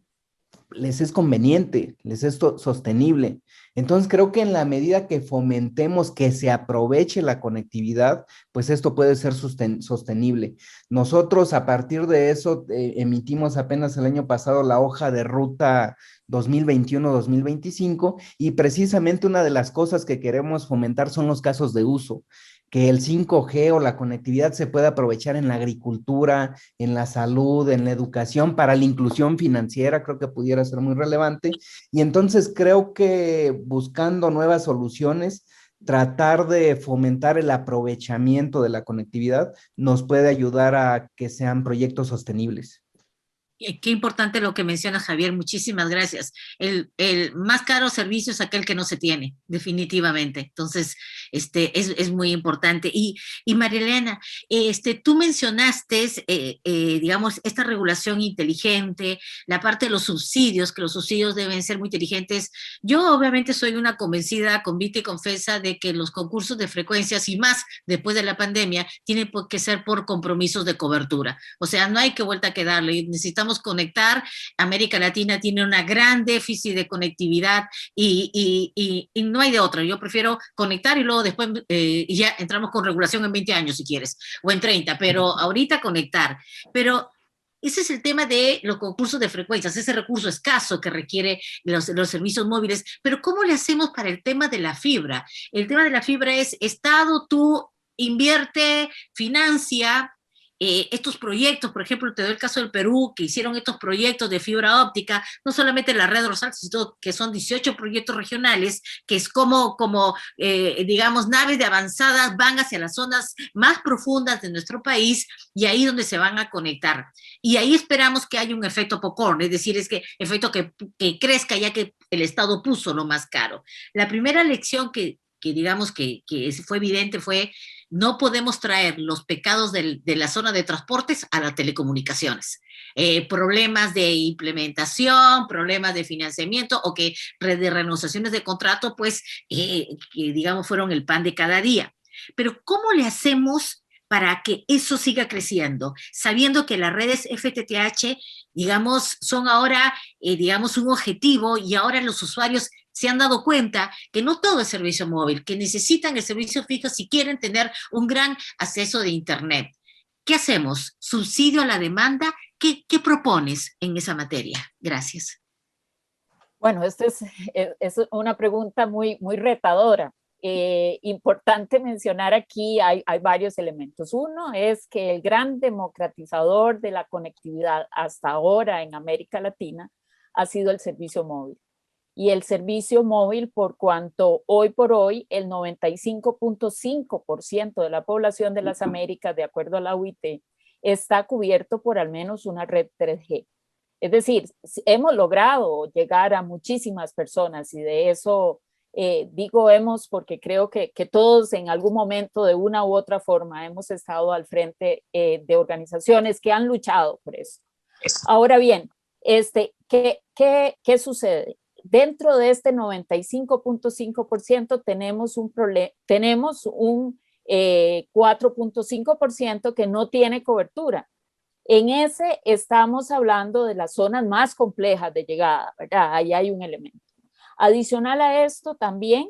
les es conveniente, les es sostenible. Entonces creo que en la medida que fomentemos que se aproveche la conectividad, pues esto puede ser sostenible. Nosotros a partir de eso emitimos apenas el año pasado la hoja de ruta 2021-2025 y precisamente una de las cosas que queremos fomentar son los casos de uso, que el 5G o la conectividad se pueda aprovechar en la agricultura, en la salud, en la educación, para la inclusión financiera, creo que pudiera ser muy relevante. Y entonces creo que buscando nuevas soluciones, tratar de fomentar el aprovechamiento de la conectividad nos puede ayudar a que sean proyectos sostenibles. Qué importante lo que menciona Javier, muchísimas gracias. El más caro servicio es aquel que no se tiene, definitivamente. Entonces, es muy importante. Y Marielena, tú mencionaste, digamos, esta regulación inteligente, la parte de los subsidios, que los subsidios deben ser muy inteligentes. Yo obviamente soy una convencida, convicta y confesa de que los concursos de frecuencias y más después de la pandemia tienen que ser por compromisos de cobertura. O sea, no hay que vuelta a quedarle, necesitamos conectar. América Latina tiene una gran déficit de conectividad y no hay de otra. Yo prefiero conectar y luego después ya entramos con regulación en 20 años si quieres, o en 30, pero ahorita conectar. Pero ese es el tema de los concursos de frecuencias, ese recurso escaso que requiere los servicios móviles. Pero ¿cómo le hacemos para el tema de la fibra? El tema de la fibra es, Estado, tú invierte, financia, estos proyectos. Por ejemplo, te doy el caso del Perú, que hicieron estos proyectos de fibra óptica, no solamente la red Rosal, sino que son 18 proyectos regionales, que es como digamos, naves de avanzadas van hacia las zonas más profundas de nuestro país y ahí donde se van a conectar. Y ahí esperamos que haya un efecto popcorn, es decir, es que efecto que crezca ya que el Estado puso lo más caro. La primera lección que digamos que fue evidente fue: no podemos traer los pecados de la zona de transportes a las telecomunicaciones. Problemas de implementación, problemas de financiamiento o que de renegociaciones de contrato, pues, que digamos fueron el pan de cada día. Pero ¿cómo le hacemos para que eso siga creciendo? Sabiendo que las redes FTTH, digamos, son ahora, digamos, un objetivo y ahora los usuarios se han dado cuenta que no todo es servicio móvil, que necesitan el servicio fijo si quieren tener un gran acceso de Internet. ¿Qué hacemos? ¿Subsidio a la demanda? ¿Qué propones en esa materia? Gracias. Bueno, esta es una pregunta muy, muy retadora. Importante mencionar aquí, hay varios elementos. Uno es que el gran democratizador de la conectividad hasta ahora en América Latina ha sido el servicio móvil. Y el servicio móvil, por cuanto hoy por hoy el 95.5% de la población de las Américas, de acuerdo a la OIT, está cubierto por al menos una red 3G. Es decir, hemos logrado llegar a muchísimas personas y de eso digo hemos porque creo que todos en algún momento de una u otra forma hemos estado al frente de organizaciones que han luchado por eso. Ahora bien, ¿qué sucede? Dentro de este 95.5% tenemos un 4.5% que no tiene cobertura. En ese estamos hablando de las zonas más complejas de llegada, ¿verdad? Ahí hay un elemento. Adicional a esto también,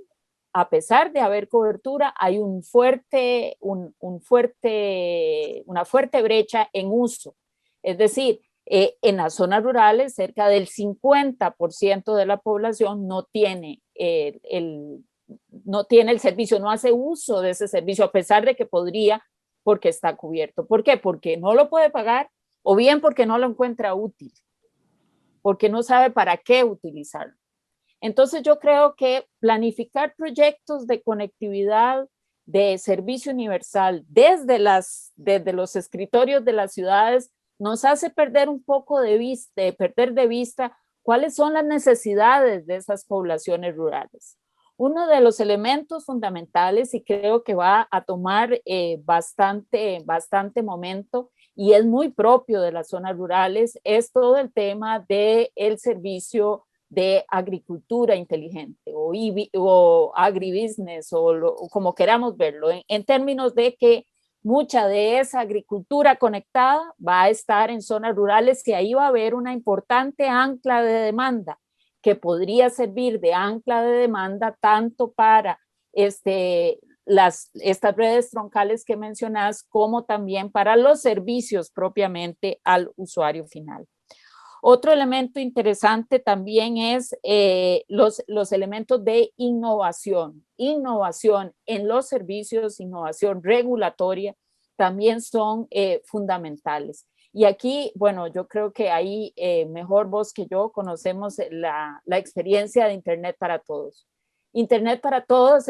a pesar de haber cobertura, hay una fuerte brecha en uso. Es decir, en las zonas rurales, cerca del 50% de la población no tiene el servicio, no hace uso de ese servicio, a pesar de que podría, porque está cubierto. ¿Por qué? Porque no lo puede pagar o bien porque no lo encuentra útil, porque no sabe para qué utilizarlo. Entonces yo creo que planificar proyectos de conectividad, de servicio universal desde los escritorios de las ciudades nos hace perder un poco de vista cuáles son las necesidades de esas poblaciones rurales. Uno de los elementos fundamentales, y creo que va a tomar bastante momento y es muy propio de las zonas rurales, es todo el tema del servicio de agricultura inteligente o agribusiness o como queramos verlo, en términos de que mucha de esa agricultura conectada va a estar en zonas rurales y ahí va a haber una importante ancla de demanda que podría servir de ancla de demanda tanto para estas redes troncales que mencionas como también para los servicios propiamente al usuario final. Otro elemento interesante también es los elementos de innovación. Innovación en los servicios, innovación regulatoria también son fundamentales. Y aquí, bueno, yo creo que ahí mejor vos que yo conocemos la experiencia de Internet para Todos. Internet para Todos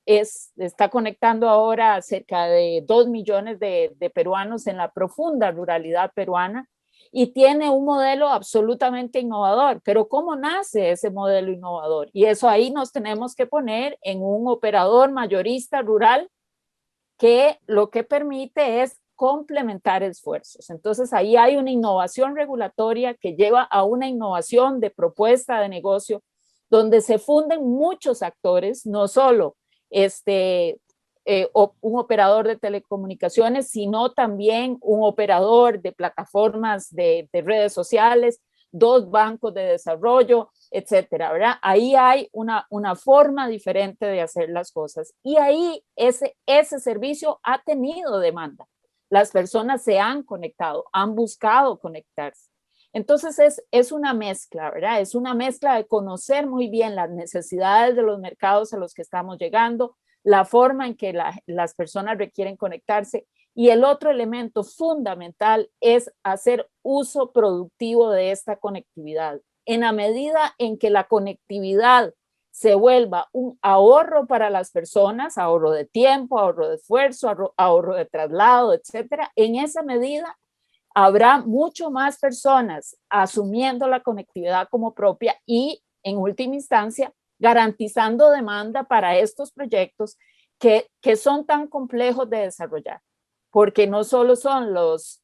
está conectando ahora cerca de 2 millones de peruanos en la profunda ruralidad peruana y tiene un modelo absolutamente innovador. Pero ¿cómo nace ese modelo innovador? Y eso ahí nos tenemos que poner en un operador mayorista rural que lo que permite es complementar esfuerzos. Entonces ahí hay una innovación regulatoria que lleva a una innovación de propuesta de negocio donde se funden muchos actores, no solo un operador de telecomunicaciones, sino también un operador de plataformas de redes sociales, 2 bancos de desarrollo, etcétera, ¿verdad? Ahí hay una forma diferente de hacer las cosas y ahí ese servicio ha tenido demanda. Las personas se han conectado, han buscado conectarse. Entonces es una mezcla, ¿verdad? Es una mezcla de conocer muy bien las necesidades de los mercados a los que estamos llegando, la forma en que las personas requieren conectarse y el otro elemento fundamental es hacer uso productivo de esta conectividad. En la medida en que la conectividad se vuelva un ahorro para las personas, ahorro de tiempo, ahorro de esfuerzo, ahorro de traslado, etcétera, en esa medida habrá mucho más personas asumiendo la conectividad como propia y, en última instancia, garantizando demanda para estos proyectos que son tan complejos de desarrollar. Porque no solo son los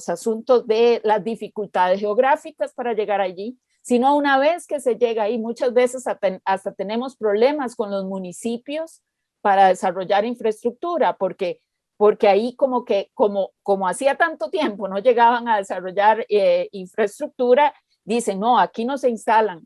asuntos de las dificultades geográficas para llegar allí, sino una vez que se llega ahí, muchas veces hasta tenemos problemas con los municipios para desarrollar infraestructura, porque ahí como hacía tanto tiempo no llegaban a desarrollar infraestructura, dicen, no, aquí no se instala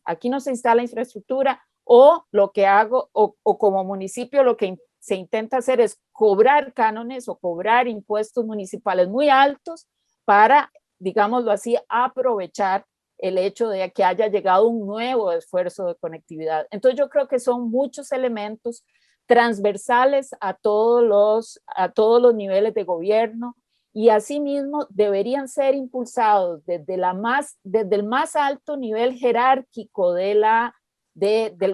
infraestructura, o lo que hago, o como municipio lo que se intenta hacer es cobrar cánones o cobrar impuestos municipales muy altos para, digámoslo así, aprovechar el hecho de que haya llegado un nuevo esfuerzo de conectividad. Entonces yo creo que son muchos elementos transversales a todos los niveles de gobierno y asimismo deberían ser impulsados desde el más alto nivel jerárquico del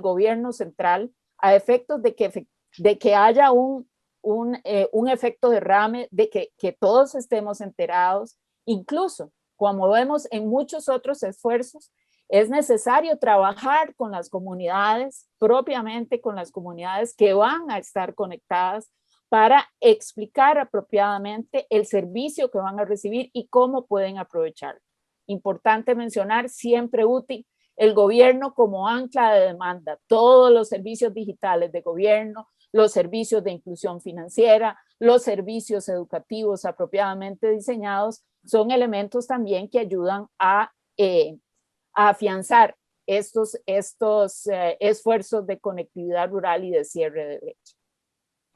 gobierno central a efectos de que haya un efecto derrame, de que todos estemos enterados, incluso como vemos en muchos otros esfuerzos, es necesario trabajar con las comunidades, propiamente con las comunidades que van a estar conectadas para explicar apropiadamente el servicio que van a recibir y cómo pueden aprovecharlo. Importante mencionar, siempre útil, el gobierno como ancla de demanda, todos los servicios digitales de gobierno, los servicios de inclusión financiera, los servicios educativos apropiadamente diseñados, son elementos también que ayudan a afianzar estos esfuerzos de conectividad rural y de cierre de brecha.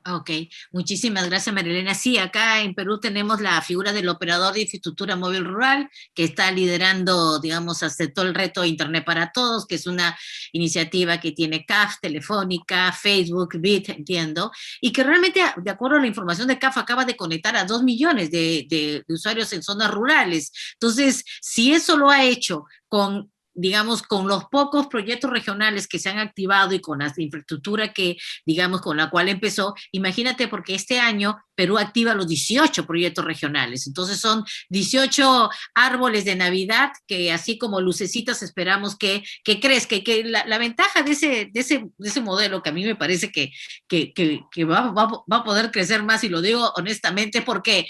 Ok, muchísimas gracias, Marilena. Sí, acá en Perú tenemos la figura del operador de infraestructura móvil rural que está liderando, digamos, aceptó el reto Internet para Todos, que es una iniciativa que tiene CAF, Telefónica, Facebook, Bit, entiendo, y que realmente, de acuerdo a la información de CAF, acaba de conectar a 2 millones de usuarios en zonas rurales. Entonces, si eso lo ha hecho con, digamos, con los pocos proyectos regionales que se han activado y con la infraestructura que, digamos, con la cual empezó, imagínate, porque este año Perú activa los 18 proyectos regionales, entonces son 18 árboles de Navidad que así como lucecitas esperamos que crezca, que la ventaja de ese modelo que a mí me parece que va a poder crecer más, y lo digo honestamente porque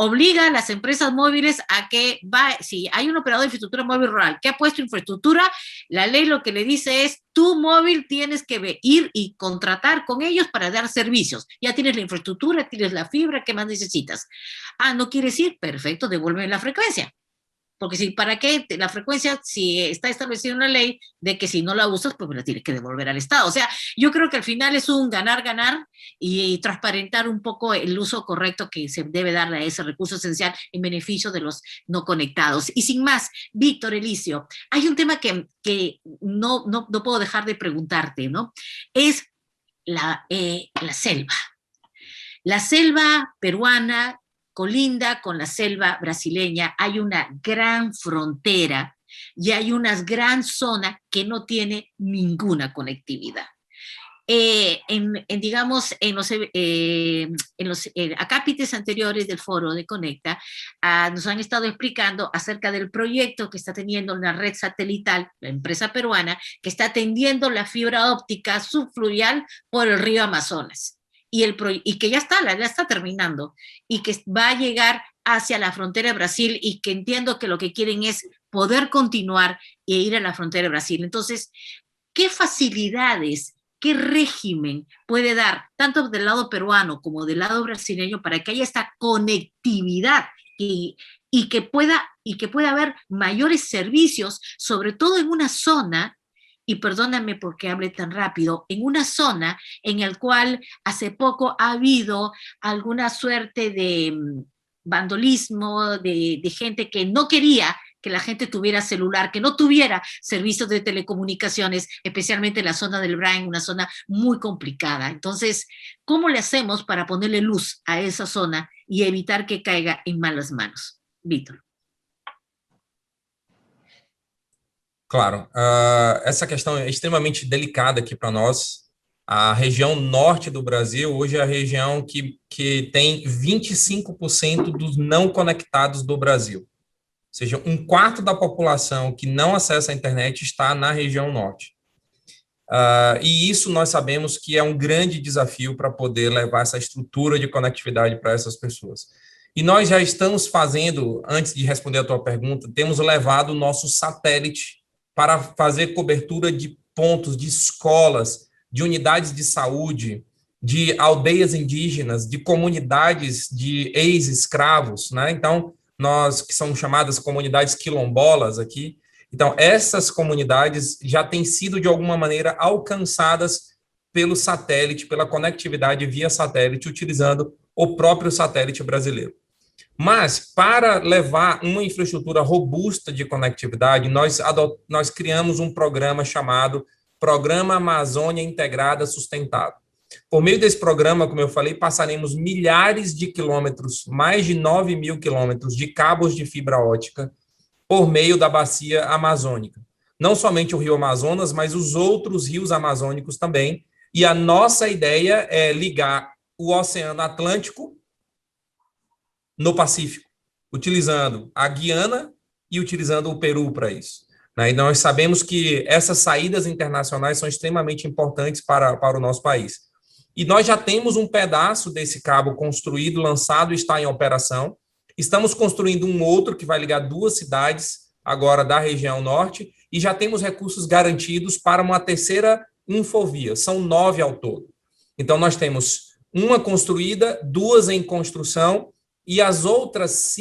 obliga a las empresas móviles a que si hay un operador de infraestructura móvil rural que ha puesto infraestructura, la ley lo que le dice es, tu móvil tienes que ir y contratar con ellos para dar servicios. Ya tienes la infraestructura, tienes la fibra, ¿qué más necesitas? Ah, ¿no quieres ir? Perfecto, devuelve la frecuencia. Porque si, ¿para qué la frecuencia? Si está establecida una ley de que si no la usas, pues la tienes que devolver al Estado. O sea, yo creo que al final es un ganar-ganar y transparentar un poco el uso correcto que se debe darle a ese recurso esencial en beneficio de los no conectados. Y sin más, Víctor, Elicio, hay un tema que no puedo dejar de preguntarte, ¿no? Es la selva. La selva peruana colinda con la selva brasileña, hay una gran frontera y hay una gran zona que no tiene ninguna conectividad. Digamos, en los acápites anteriores del foro de Conecta, nos han estado explicando acerca del proyecto que está teniendo una red satelital, la empresa peruana, que está tendiendo la fibra óptica subfluvial por el río Amazonas. Y que ya está terminando, y que va a llegar hacia la frontera de Brasil, y que entiendo que lo que quieren es poder continuar e ir a la frontera de Brasil. Entonces, ¿qué facilidades, qué régimen puede dar, tanto del lado peruano como del lado brasileño, para que haya esta conectividad y que pueda haber mayores servicios, sobre todo en una zona, y perdóname porque hable tan rápido, en una zona en la cual hace poco ha habido alguna suerte de vandolismo, de gente que no quería que la gente tuviera celular, que no tuviera servicios de telecomunicaciones, especialmente en la zona del Brain, una zona muy complicada. Entonces, ¿cómo le hacemos para ponerle luz a esa zona y evitar que caiga en malas manos? Víctor. Claro, essa questão é extremamente delicada aqui para nós. A região norte do Brasil hoje é a região que tem 25% dos não conectados do Brasil. Ou seja, 1/4 da população que não acessa a internet está na região norte. E isso nós sabemos que é um grande desafio para poder levar essa estrutura de conectividade para essas pessoas. E nós já estamos fazendo, antes de responder a tua pergunta, temos levado o nosso satélite para fazer cobertura de pontos, de escolas, de unidades de saúde, de aldeias indígenas, de comunidades de ex-escravos, né? Então, nós, que são chamadas comunidades quilombolas aqui, então, essas comunidades já têm sido, de alguma maneira, alcançadas pelo satélite, pela conectividade via satélite, utilizando o próprio satélite brasileiro. Mas, para levar uma infraestrutura robusta de conectividade, nós criamos um programa chamado Programa Amazônia Integrada Sustentável. Por meio desse programa, como eu falei, passaremos milhares de quilômetros, mais de 9.000 quilômetros de cabos de fibra ótica por meio da bacia amazônica. Não somente o rio Amazonas, mas os outros rios amazônicos também. E a nossa ideia é ligar o Oceano Atlântico no Pacífico, utilizando a Guiana e utilizando o Peru para isso. E nós sabemos que essas saídas internacionais são extremamente importantes para o nosso país. E nós já temos um pedaço desse cabo construído, lançado e está em operação. Estamos construindo um outro que vai ligar 2 cidades agora da região norte e já temos recursos garantidos para uma terceira infovia. São 9 ao todo. Então, nós temos uma construída, 2 em construção, e as outras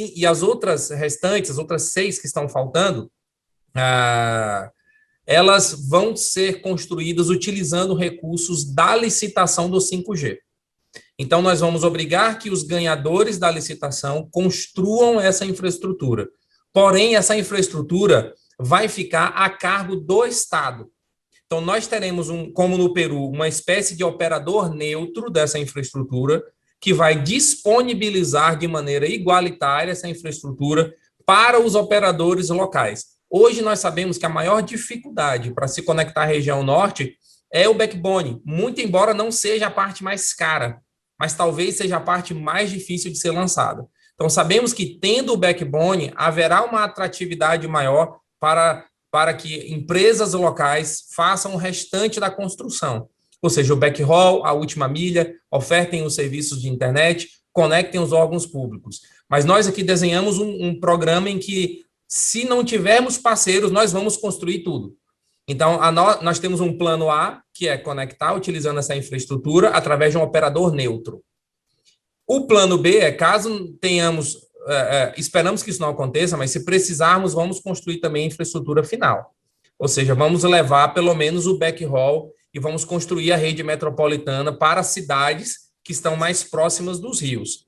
restantes, as outras 6 que estão faltando, elas vão ser construídas utilizando recursos da licitação do 5G. Então, nós vamos obrigar que os ganhadores da licitação construam essa infraestrutura. Porém, essa infraestrutura vai ficar a cargo do Estado. Então, nós teremos, como no Peru, uma espécie de operador neutro dessa infraestrutura, que vai disponibilizar de maneira igualitária essa infraestrutura para os operadores locais. Hoje nós sabemos que a maior dificuldade para se conectar à região norte é o backbone, muito embora não seja a parte mais cara, mas talvez seja a parte mais difícil de ser lançada. Então sabemos que tendo o backbone haverá uma atratividade maior para que empresas locais façam o restante da construção. Ou seja, o backhaul, a última milha, ofertem os serviços de internet, conectem os órgãos públicos. Mas nós aqui desenhamos um programa em que, se não tivermos parceiros, nós vamos construir tudo. Então, nós temos um plano A, que é conectar utilizando essa infraestrutura através de um operador neutro. O plano B é, caso tenhamos, esperamos que isso não aconteça, mas se precisarmos, vamos construir também a infraestrutura final. Ou seja, vamos levar pelo menos o backhaul e vamos construir a rede metropolitana para cidades que estão mais próximas dos rios.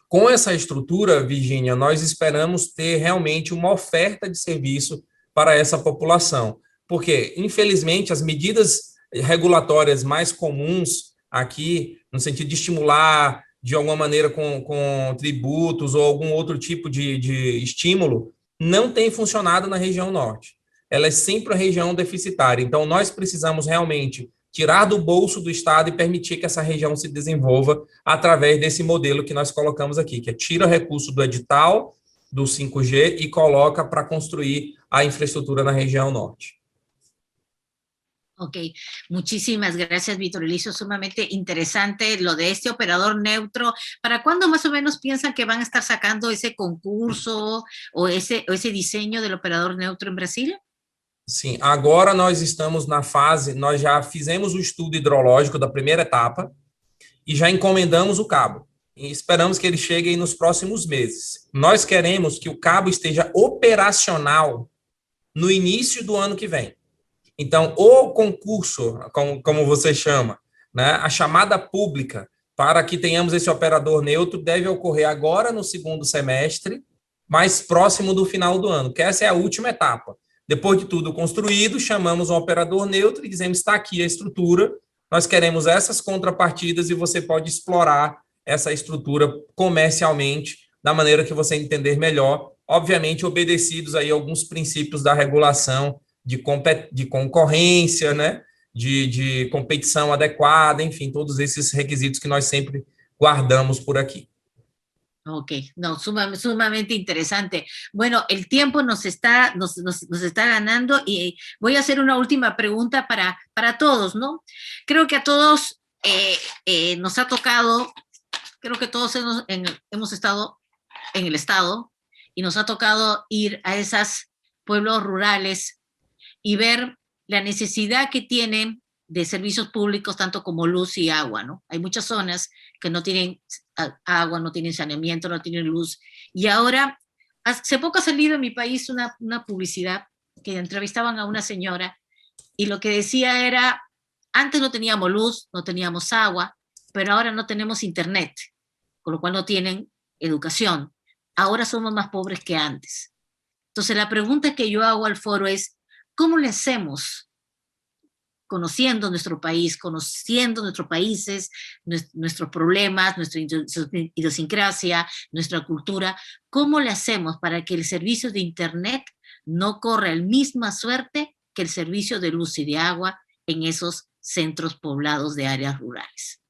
Com essa estrutura, Virgínia, nós esperamos ter realmente uma oferta de serviço para essa população, porque, infelizmente, as medidas regulatórias mais comuns aqui, no sentido de estimular, de alguma maneira, com tributos ou algum outro tipo de estímulo, não tem funcionado na região norte. Ela é sempre a região deficitária. Então, nós precisamos realmente tirar do bolso do Estado e permitir que essa região se desenvolva através desse modelo que nós colocamos aqui, que é tira recurso do edital, do 5G, e coloca para construir a infraestrutura na região norte. Ok, muchísimas gracias, Víctor Eliseo, sumamente interesante lo de este operador neutro. ¿Para cuándo más o menos piensan que van a estar sacando ese concurso o ese diseño del operador neutro en Brasil? Sim, agora nós estamos na fase, nós já fizemos o estudo hidrológico da primeira etapa e já encomendamos o cabo. E esperamos que ele chegue aí nos próximos meses. Nós queremos que o cabo esteja operacional no início do ano que vem. Então, o concurso, como você chama, né, a chamada pública para que tenhamos esse operador neutro deve ocorrer agora no segundo semestre, mais próximo do final do ano, que essa é a última etapa. Depois de tudo construído, chamamos um operador neutro e dizemos, está aqui a estrutura, nós queremos essas contrapartidas e você pode explorar essa estrutura comercialmente da maneira que você entender melhor, obviamente obedecidos aí alguns princípios da regulação de concorrência, né, de competição adequada, enfim, todos esses requisitos que nós sempre guardamos por aqui. Ok, no, sumamente interesante. Bueno, el tiempo nos está ganando y voy a hacer una última pregunta para todos, ¿no? Creo que a todos nos ha tocado, creo que todos hemos estado en el estado y nos ha tocado ir a esos pueblos rurales y ver la necesidad que tienen de servicios públicos, tanto como luz y agua, ¿no? Hay muchas zonas que no tienen agua, no tienen saneamiento, no tienen luz. Y ahora, hace poco ha salido en mi país una publicidad que entrevistaban a una señora y lo que decía era, antes no teníamos luz, no teníamos agua, pero ahora no tenemos internet, con lo cual no tienen educación. Ahora somos más pobres que antes. Entonces, la pregunta que yo hago al foro es, ¿cómo le hacemos, conociendo nuestro país, conociendo nuestros países, nuestros problemas, nuestra idiosincrasia, nuestra cultura, cómo le hacemos para que el servicio de Internet no corra la misma suerte que el servicio de luz y de agua en esos centros poblados de áreas rurales?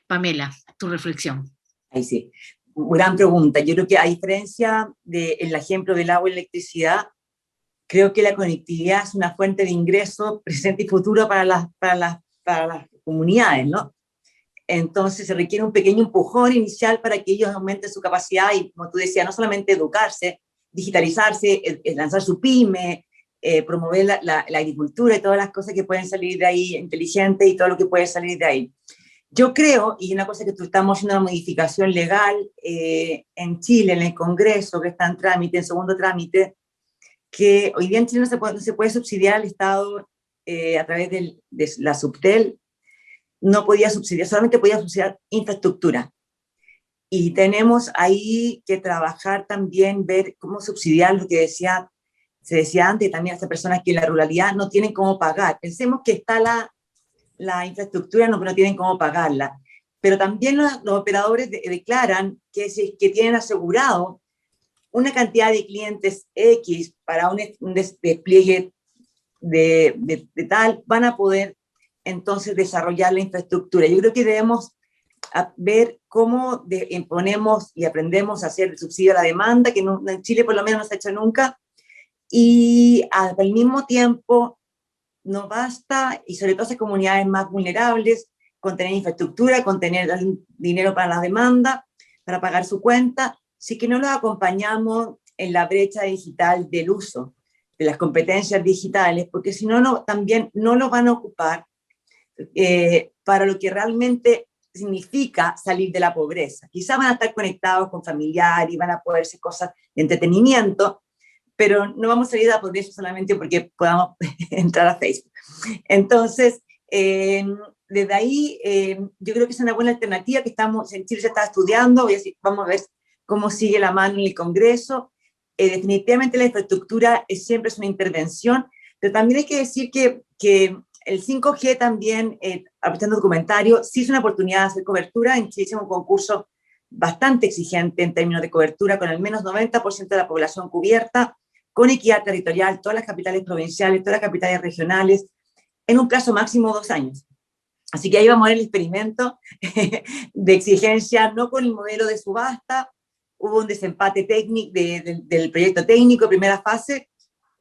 Pamela, tu reflexión. Ahí sí, gran pregunta. Yo creo que a diferencia del ejemplo del agua y electricidad, creo que la conectividad es una fuente de ingreso presente y futuro para las comunidades, ¿no? Entonces se requiere un pequeño empujón inicial para que ellos aumenten su capacidad y, como tú decías, no solamente educarse, digitalizarse, lanzar su pyme, promover la agricultura y todas las cosas que pueden salir de ahí, inteligente y todo lo que puede salir de ahí. Yo creo, y una cosa que estamos haciendo una modificación legal en Chile, en el Congreso, que está en trámite, en segundo trámite, que hoy día en Chile no se puede subsidiar al Estado a través de la Subtel, no podía subsidiar, solamente podía subsidiar infraestructura. Y tenemos ahí que trabajar también, ver cómo subsidiar lo que se decía antes, también a estas personas que en la ruralidad no tienen cómo pagar. Pensemos que está la infraestructura, no, pero no tienen cómo pagarla. Pero también los operadores declaran que tienen asegurado una cantidad de clientes X para un despliegue de tal, van a poder entonces desarrollar la infraestructura. Yo creo que debemos ver cómo imponemos y aprendemos a hacer el subsidio a la demanda, que en Chile por lo menos no se ha hecho nunca, y al mismo tiempo no basta, y sobre todo esas comunidades más vulnerables, con tener infraestructura, con tener dinero para la demanda, para pagar su cuenta, si que no los acompañamos en la brecha digital del uso de las competencias digitales, porque si no, también no lo van a ocupar para lo que realmente significa salir de la pobreza. Quizás van a estar conectados con familiares y van a poder hacer cosas de entretenimiento, pero no vamos a salir de la pobreza solamente porque podamos entrar a Facebook. Entonces, desde ahí, yo creo que es una buena alternativa que estamos, en Chile se está estudiando, vamos a ver cómo sigue la mano en el Congreso. Definitivamente la infraestructura siempre es una intervención, pero también hay que decir que el 5G también, aprovechando tu comentario, sí es una oportunidad de hacer cobertura. En Chile hicimos un concurso bastante exigente en términos de cobertura, con al menos 90% de la población cubierta, con equidad territorial, todas las capitales provinciales, todas las capitales regionales, en un plazo máximo de 2 años. Así que ahí vamos a ver el experimento de exigencia, no con el modelo de subasta. Hubo un desempate técnico del proyecto técnico, primera fase,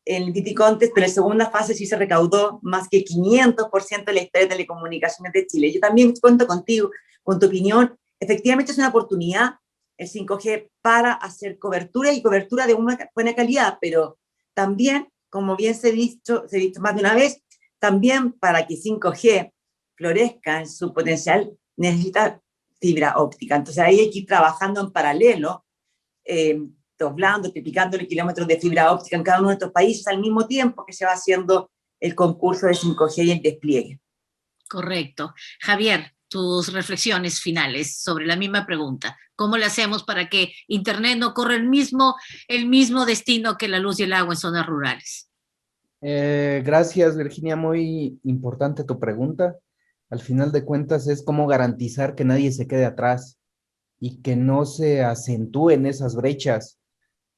en el DT Contest, pero en segunda fase sí se recaudó más que 500% de la historia de telecomunicaciones de Chile. Yo también cuento contigo, con tu opinión. Efectivamente es una oportunidad el 5G para hacer cobertura y cobertura de una buena calidad, pero también, como bien se ha dicho más de una vez, también para que 5G florezca en su potencial necesita fibra óptica. Entonces ahí hay que ir trabajando en paralelo, doblando, triplicando los kilómetros de fibra óptica en cada uno de estos países al mismo tiempo que se va haciendo el concurso de 5G y el despliegue. Correcto. Javier, tus reflexiones finales sobre la misma pregunta. ¿Cómo le hacemos para que Internet no corra el mismo destino que la luz y el agua en zonas rurales? Gracias, Virginia. Muy importante tu pregunta. Al final de cuentas es cómo garantizar que nadie se quede atrás y que no se acentúen esas brechas,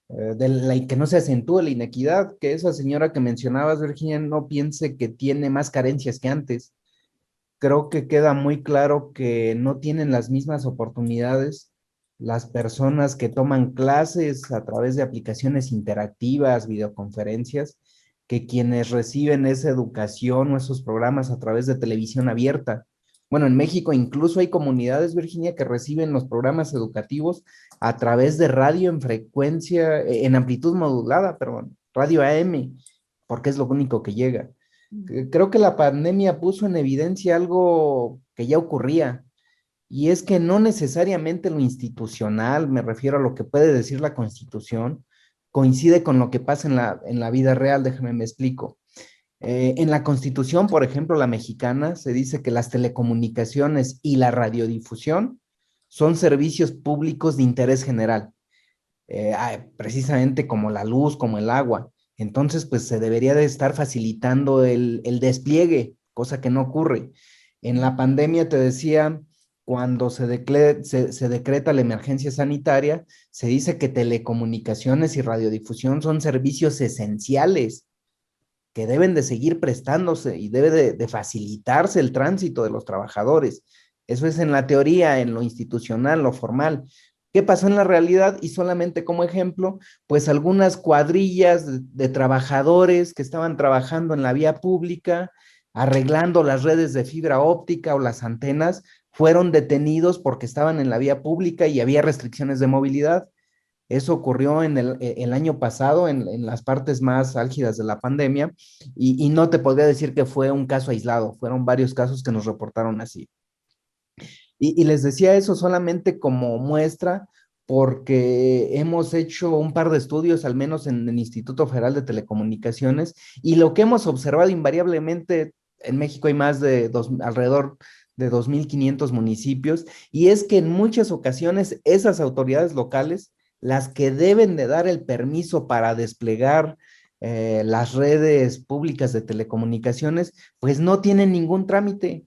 que no se acentúe la inequidad, que esa señora que mencionabas, Virginia, no piense que tiene más carencias que antes. Creo que queda muy claro que no tienen las mismas oportunidades las personas que toman clases a través de aplicaciones interactivas, videoconferencias, que quienes reciben esa educación o esos programas a través de televisión abierta. Bueno, en México incluso hay comunidades, Virginia, que reciben los programas educativos a través de radio en frecuencia, en amplitud modulada, perdón, radio AM, porque es lo único que llega. Creo que la pandemia puso en evidencia algo que ya ocurría, y es que no necesariamente lo institucional, me refiero a lo que puede decir la Constitución, coincide con lo que pasa en la vida real. Déjame me explico. En la Constitución, por ejemplo, la mexicana, se dice que las telecomunicaciones y la radiodifusión son servicios públicos de interés general, precisamente como la luz, como el agua. Entonces, pues se debería de estar facilitando el despliegue, cosa que no ocurre. En la pandemia, te decía, cuando se decreta la emergencia sanitaria, se dice que telecomunicaciones y radiodifusión son servicios esenciales que deben de seguir prestándose y debe de facilitarse el tránsito de los trabajadores. Eso es en la teoría, en lo institucional, lo formal. ¿Qué pasó en la realidad? Y solamente como ejemplo, pues algunas cuadrillas de trabajadores que estaban trabajando en la vía pública, arreglando las redes de fibra óptica o las antenas, fueron detenidos porque estaban en la vía pública y había restricciones de movilidad. Eso ocurrió en el año pasado, en las partes más álgidas de la pandemia, y no te podría decir que fue un caso aislado, fueron varios casos que nos reportaron así. Y les decía eso solamente como muestra, porque hemos hecho un par de estudios, al menos en el Instituto Federal de Telecomunicaciones, y lo que hemos observado invariablemente, en México hay más de alrededor de 2.500 municipios, y es que en muchas ocasiones esas autoridades locales, las que deben de dar el permiso para desplegar las redes públicas de telecomunicaciones, pues no tienen ningún trámite.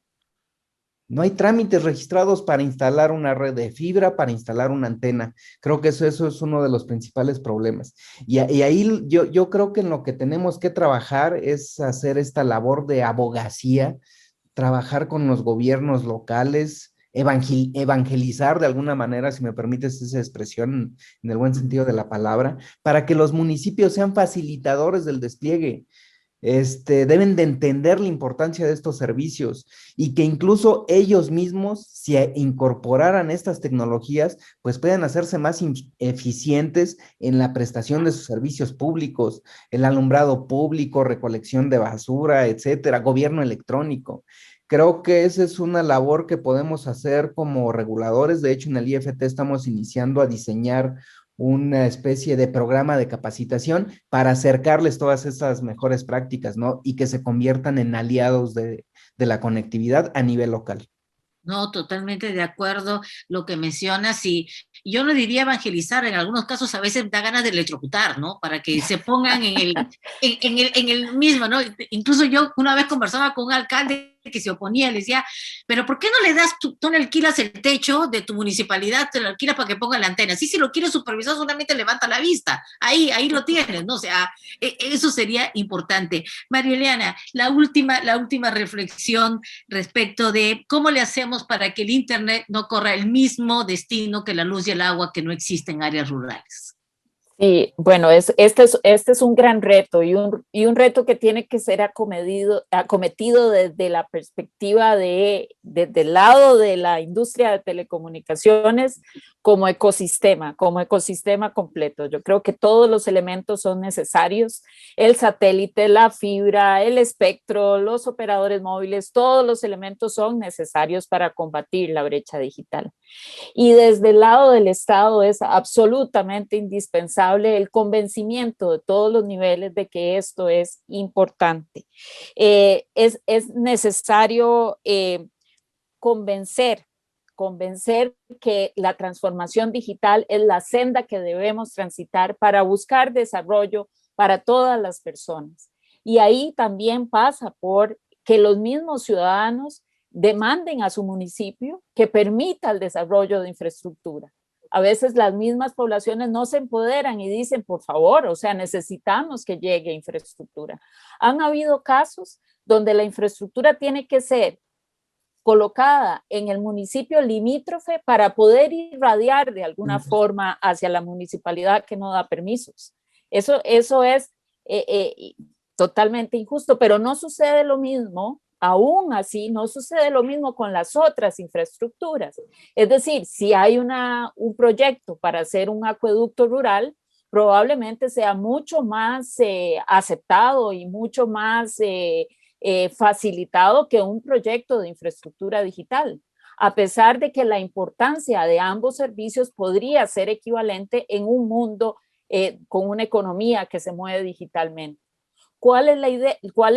No hay trámites registrados para instalar una red de fibra, para instalar una antena. Creo que eso es uno de los principales problemas. Y ahí yo creo que en lo que tenemos que trabajar es hacer esta labor de abogacía, trabajar con los gobiernos locales, evangelizar de alguna manera, si me permites esa expresión en el buen sentido de la palabra, para que los municipios sean facilitadores del despliegue. deben de entender la importancia de estos servicios y que incluso ellos mismos, si incorporaran estas tecnologías, pues pueden hacerse más eficientes en la prestación de sus servicios públicos, el alumbrado público, recolección de basura, etcétera, gobierno electrónico. Creo que esa es una labor que podemos hacer como reguladores. De hecho, en el IFT estamos iniciando a diseñar una especie de programa de capacitación para acercarles todas estas mejores prácticas, ¿no? Y que se conviertan en aliados de la conectividad a nivel local. No, totalmente de acuerdo lo que mencionas y yo no diría evangelizar, en algunos casos a veces da ganas de electrocutar, ¿no? Para que se pongan en el mismo, ¿no? Incluso yo una vez conversaba con un alcalde que se oponía, le decía, pero ¿por qué no le das, tú no alquilas el techo de tu municipalidad, te lo alquilas para que ponga la antena? Sí, si lo quieres supervisar, solamente levanta la vista, ahí lo tienes, ¿no? O sea, eso sería importante. María Eliana, la última reflexión respecto de cómo le hacemos para que el Internet no corra el mismo destino que la luz y el agua que no existen en áreas rurales. Sí, bueno, este es un gran reto y un reto que tiene que ser acometido desde la perspectiva desde el lado de la industria de telecomunicaciones como ecosistema completo. Yo creo que todos los elementos son necesarios, el satélite, la fibra, el espectro, los operadores móviles, todos los elementos son necesarios para combatir la brecha digital. Y desde el lado del Estado es absolutamente indispensable el convencimiento de todos los niveles de que esto es importante. Es necesario convencer que la transformación digital es la senda que debemos transitar para buscar desarrollo para todas las personas. Y ahí también pasa por que los mismos ciudadanos demanden a su municipio que permita el desarrollo de infraestructura. A veces las mismas poblaciones no se empoderan y dicen, por favor, o sea, necesitamos que llegue infraestructura. Han habido casos donde la infraestructura tiene que ser colocada en el municipio limítrofe para poder irradiar de alguna forma hacia la municipalidad que no da permisos. Eso es totalmente injusto, pero no sucede lo mismo. Aún así, no sucede lo mismo con las otras infraestructuras. Es decir, si hay un proyecto para hacer un acueducto rural, probablemente sea mucho más aceptado y mucho más facilitado que un proyecto de infraestructura digital, a pesar de que la importancia de ambos servicios podría ser equivalente en un mundo con una economía que se mueve digitalmente. ¿Cuál es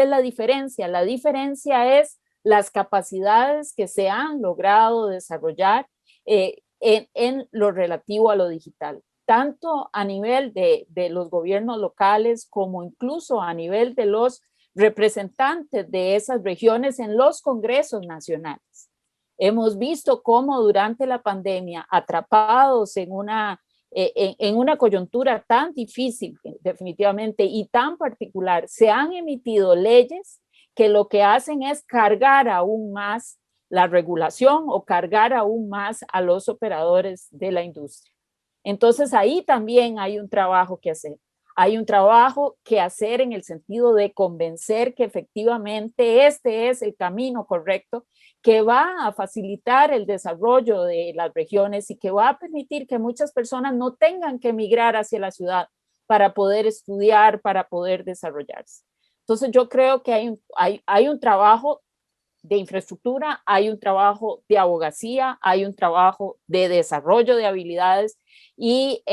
la diferencia? La diferencia es las capacidades que se han logrado desarrollar en lo relativo a lo digital, tanto a nivel de los gobiernos locales como incluso a nivel de los representantes de esas regiones en los congresos nacionales. Hemos visto cómo durante la pandemia, atrapados en una coyuntura tan difícil, definitivamente, y tan particular, se han emitido leyes que lo que hacen es cargar aún más la regulación o cargar aún más a los operadores de la industria. Entonces, ahí también hay un trabajo que hacer. Hay un trabajo que hacer en el sentido de convencer que efectivamente este es el camino correcto que va a facilitar el desarrollo de las regiones y que va a permitir que muchas personas no tengan que emigrar hacia la ciudad para poder estudiar, para poder desarrollarse. Entonces yo creo que hay un trabajo de infraestructura, hay un trabajo de abogacía, hay un trabajo de desarrollo de habilidades y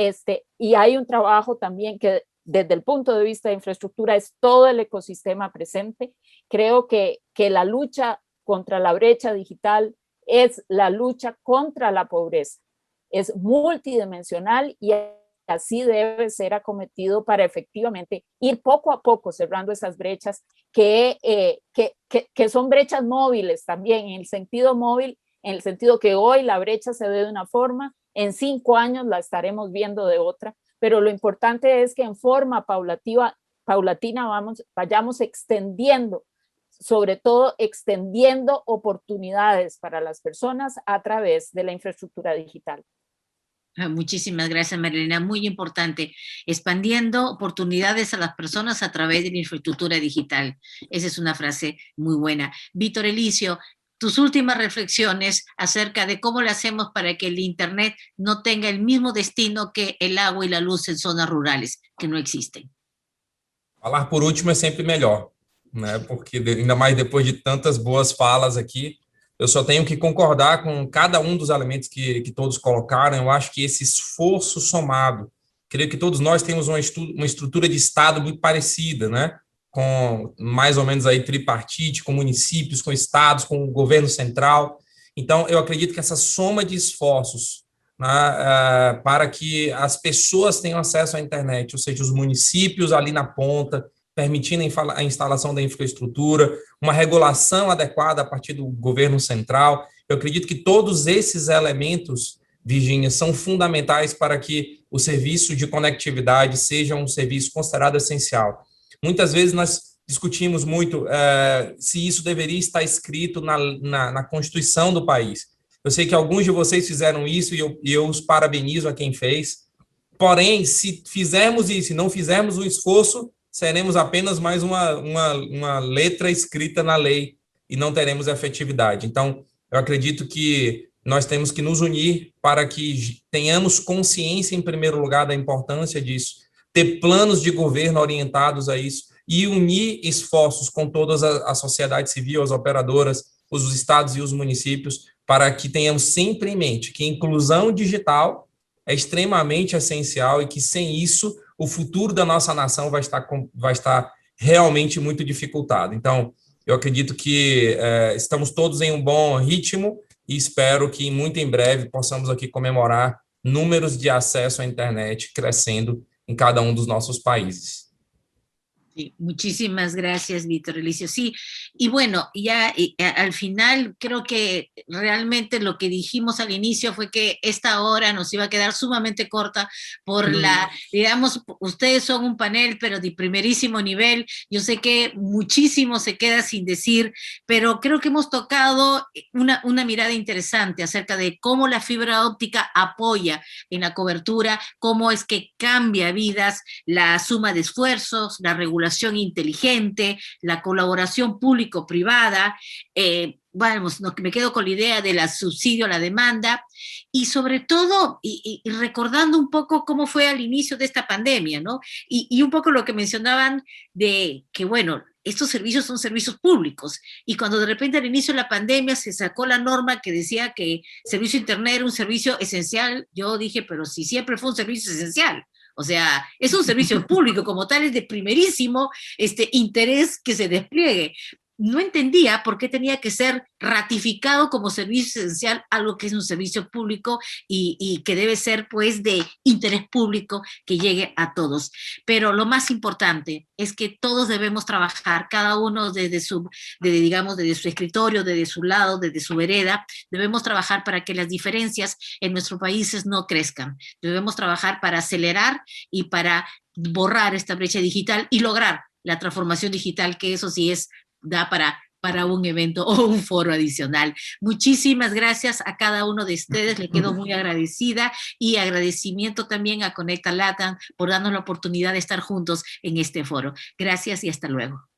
hay un trabajo también que desde el punto de vista de infraestructura es todo el ecosistema presente. Creo que la lucha contra la brecha digital es la lucha contra la pobreza. Es multidimensional y así debe ser acometido para efectivamente ir poco a poco cerrando esas brechas que son brechas móviles también, en el sentido móvil, en el sentido que hoy la brecha se ve de una forma, en 5 años la estaremos viendo de otra, pero lo importante es que en forma paulatina vayamos extendiendo, sobre todo extendiendo oportunidades para las personas a través de la infraestructura digital. Muchísimas gracias, Marilena. Muy importante, expandiendo oportunidades a las personas a través de la infraestructura digital. Esa es una frase muy buena. Víctor Elicio, tus últimas reflexiones acerca de cómo le hacemos para que el Internet no tenga el mismo destino que el agua y la luz en zonas rurales, que no existen. Falar por último é sempre melhor, né? Porque ainda mais depois de tantas boas falas aqui, eu só tenho que concordar com cada um dos elementos que todos colocaram. Eu acho que esse esforço somado, creio que todos nós temos uma estrutura de Estado muito parecida, né? Com mais ou menos aí tripartite, com municípios, com estados, com o governo central. Então, eu acredito que essa soma de esforços, né, para que as pessoas tenham acesso à internet, ou seja, os municípios ali na ponta, permitindo a instalação da infraestrutura, uma regulação adequada a partir do governo central. Eu acredito que todos esses elementos, Virgínia, são fundamentais para que o serviço de conectividade seja um serviço considerado essencial. Muitas vezes nós discutimos muito se isso deveria estar escrito na Constituição do país. Eu sei que alguns de vocês fizeram isso e eu os parabenizo a quem fez. Porém, se fizermos isso e não fizermos o esforço, seremos apenas mais uma letra escrita na lei e não teremos efetividade. Então, eu acredito que nós temos que nos unir para que tenhamos consciência, em primeiro lugar, da importância disso, ter planos de governo orientados a isso e unir esforços com toda a sociedade civil, as operadoras, os estados e os municípios, para que tenhamos sempre em mente que a inclusão digital é extremamente essencial e que, sem isso, o futuro da nossa nação vai estar realmente muito dificultado. Então, eu acredito que estamos todos em um bom ritmo e espero que muito em breve possamos aqui comemorar números de acesso à internet crescendo en cada uno de nuestros países. Sí, muchísimas gracias, Víctor Elicio. Sí, y bueno, ya al final creo que realmente lo que dijimos al inicio fue que esta hora nos iba a quedar sumamente corta por digamos, ustedes son un panel, pero de primerísimo nivel. Yo sé que muchísimo se queda sin decir, pero creo que hemos tocado una mirada interesante acerca de cómo la fibra óptica apoya en la cobertura, cómo es que cambia vidas, la suma de esfuerzos, la regulación inteligente, la colaboración público-privada, vamos, me quedo con la idea del subsidio a la demanda y sobre todo, y recordando un poco cómo fue al inicio de esta pandemia, ¿no? Y un poco lo que mencionaban de que, bueno, estos servicios son servicios públicos y cuando de repente al inicio de la pandemia se sacó la norma que decía que servicio de internet era un servicio esencial, yo dije, pero si siempre fue un servicio esencial. O sea, es un servicio público, como tal, es de primerísimo interés que se despliegue. No entendía por qué tenía que ser ratificado como servicio esencial algo que es un servicio público y que debe ser, pues, de interés público que llegue a todos. Pero lo más importante es que todos debemos trabajar, cada uno desde su escritorio, desde su lado, desde su vereda, debemos trabajar para que las diferencias en nuestros países no crezcan. Debemos trabajar para acelerar y para borrar esta brecha digital y lograr la transformación digital, que eso sí da para un evento o un foro adicional. Muchísimas gracias a cada uno de ustedes, le quedo muy agradecida y agradecimiento también a Conecta Latam por darnos la oportunidad de estar juntos en este foro. Gracias y hasta luego.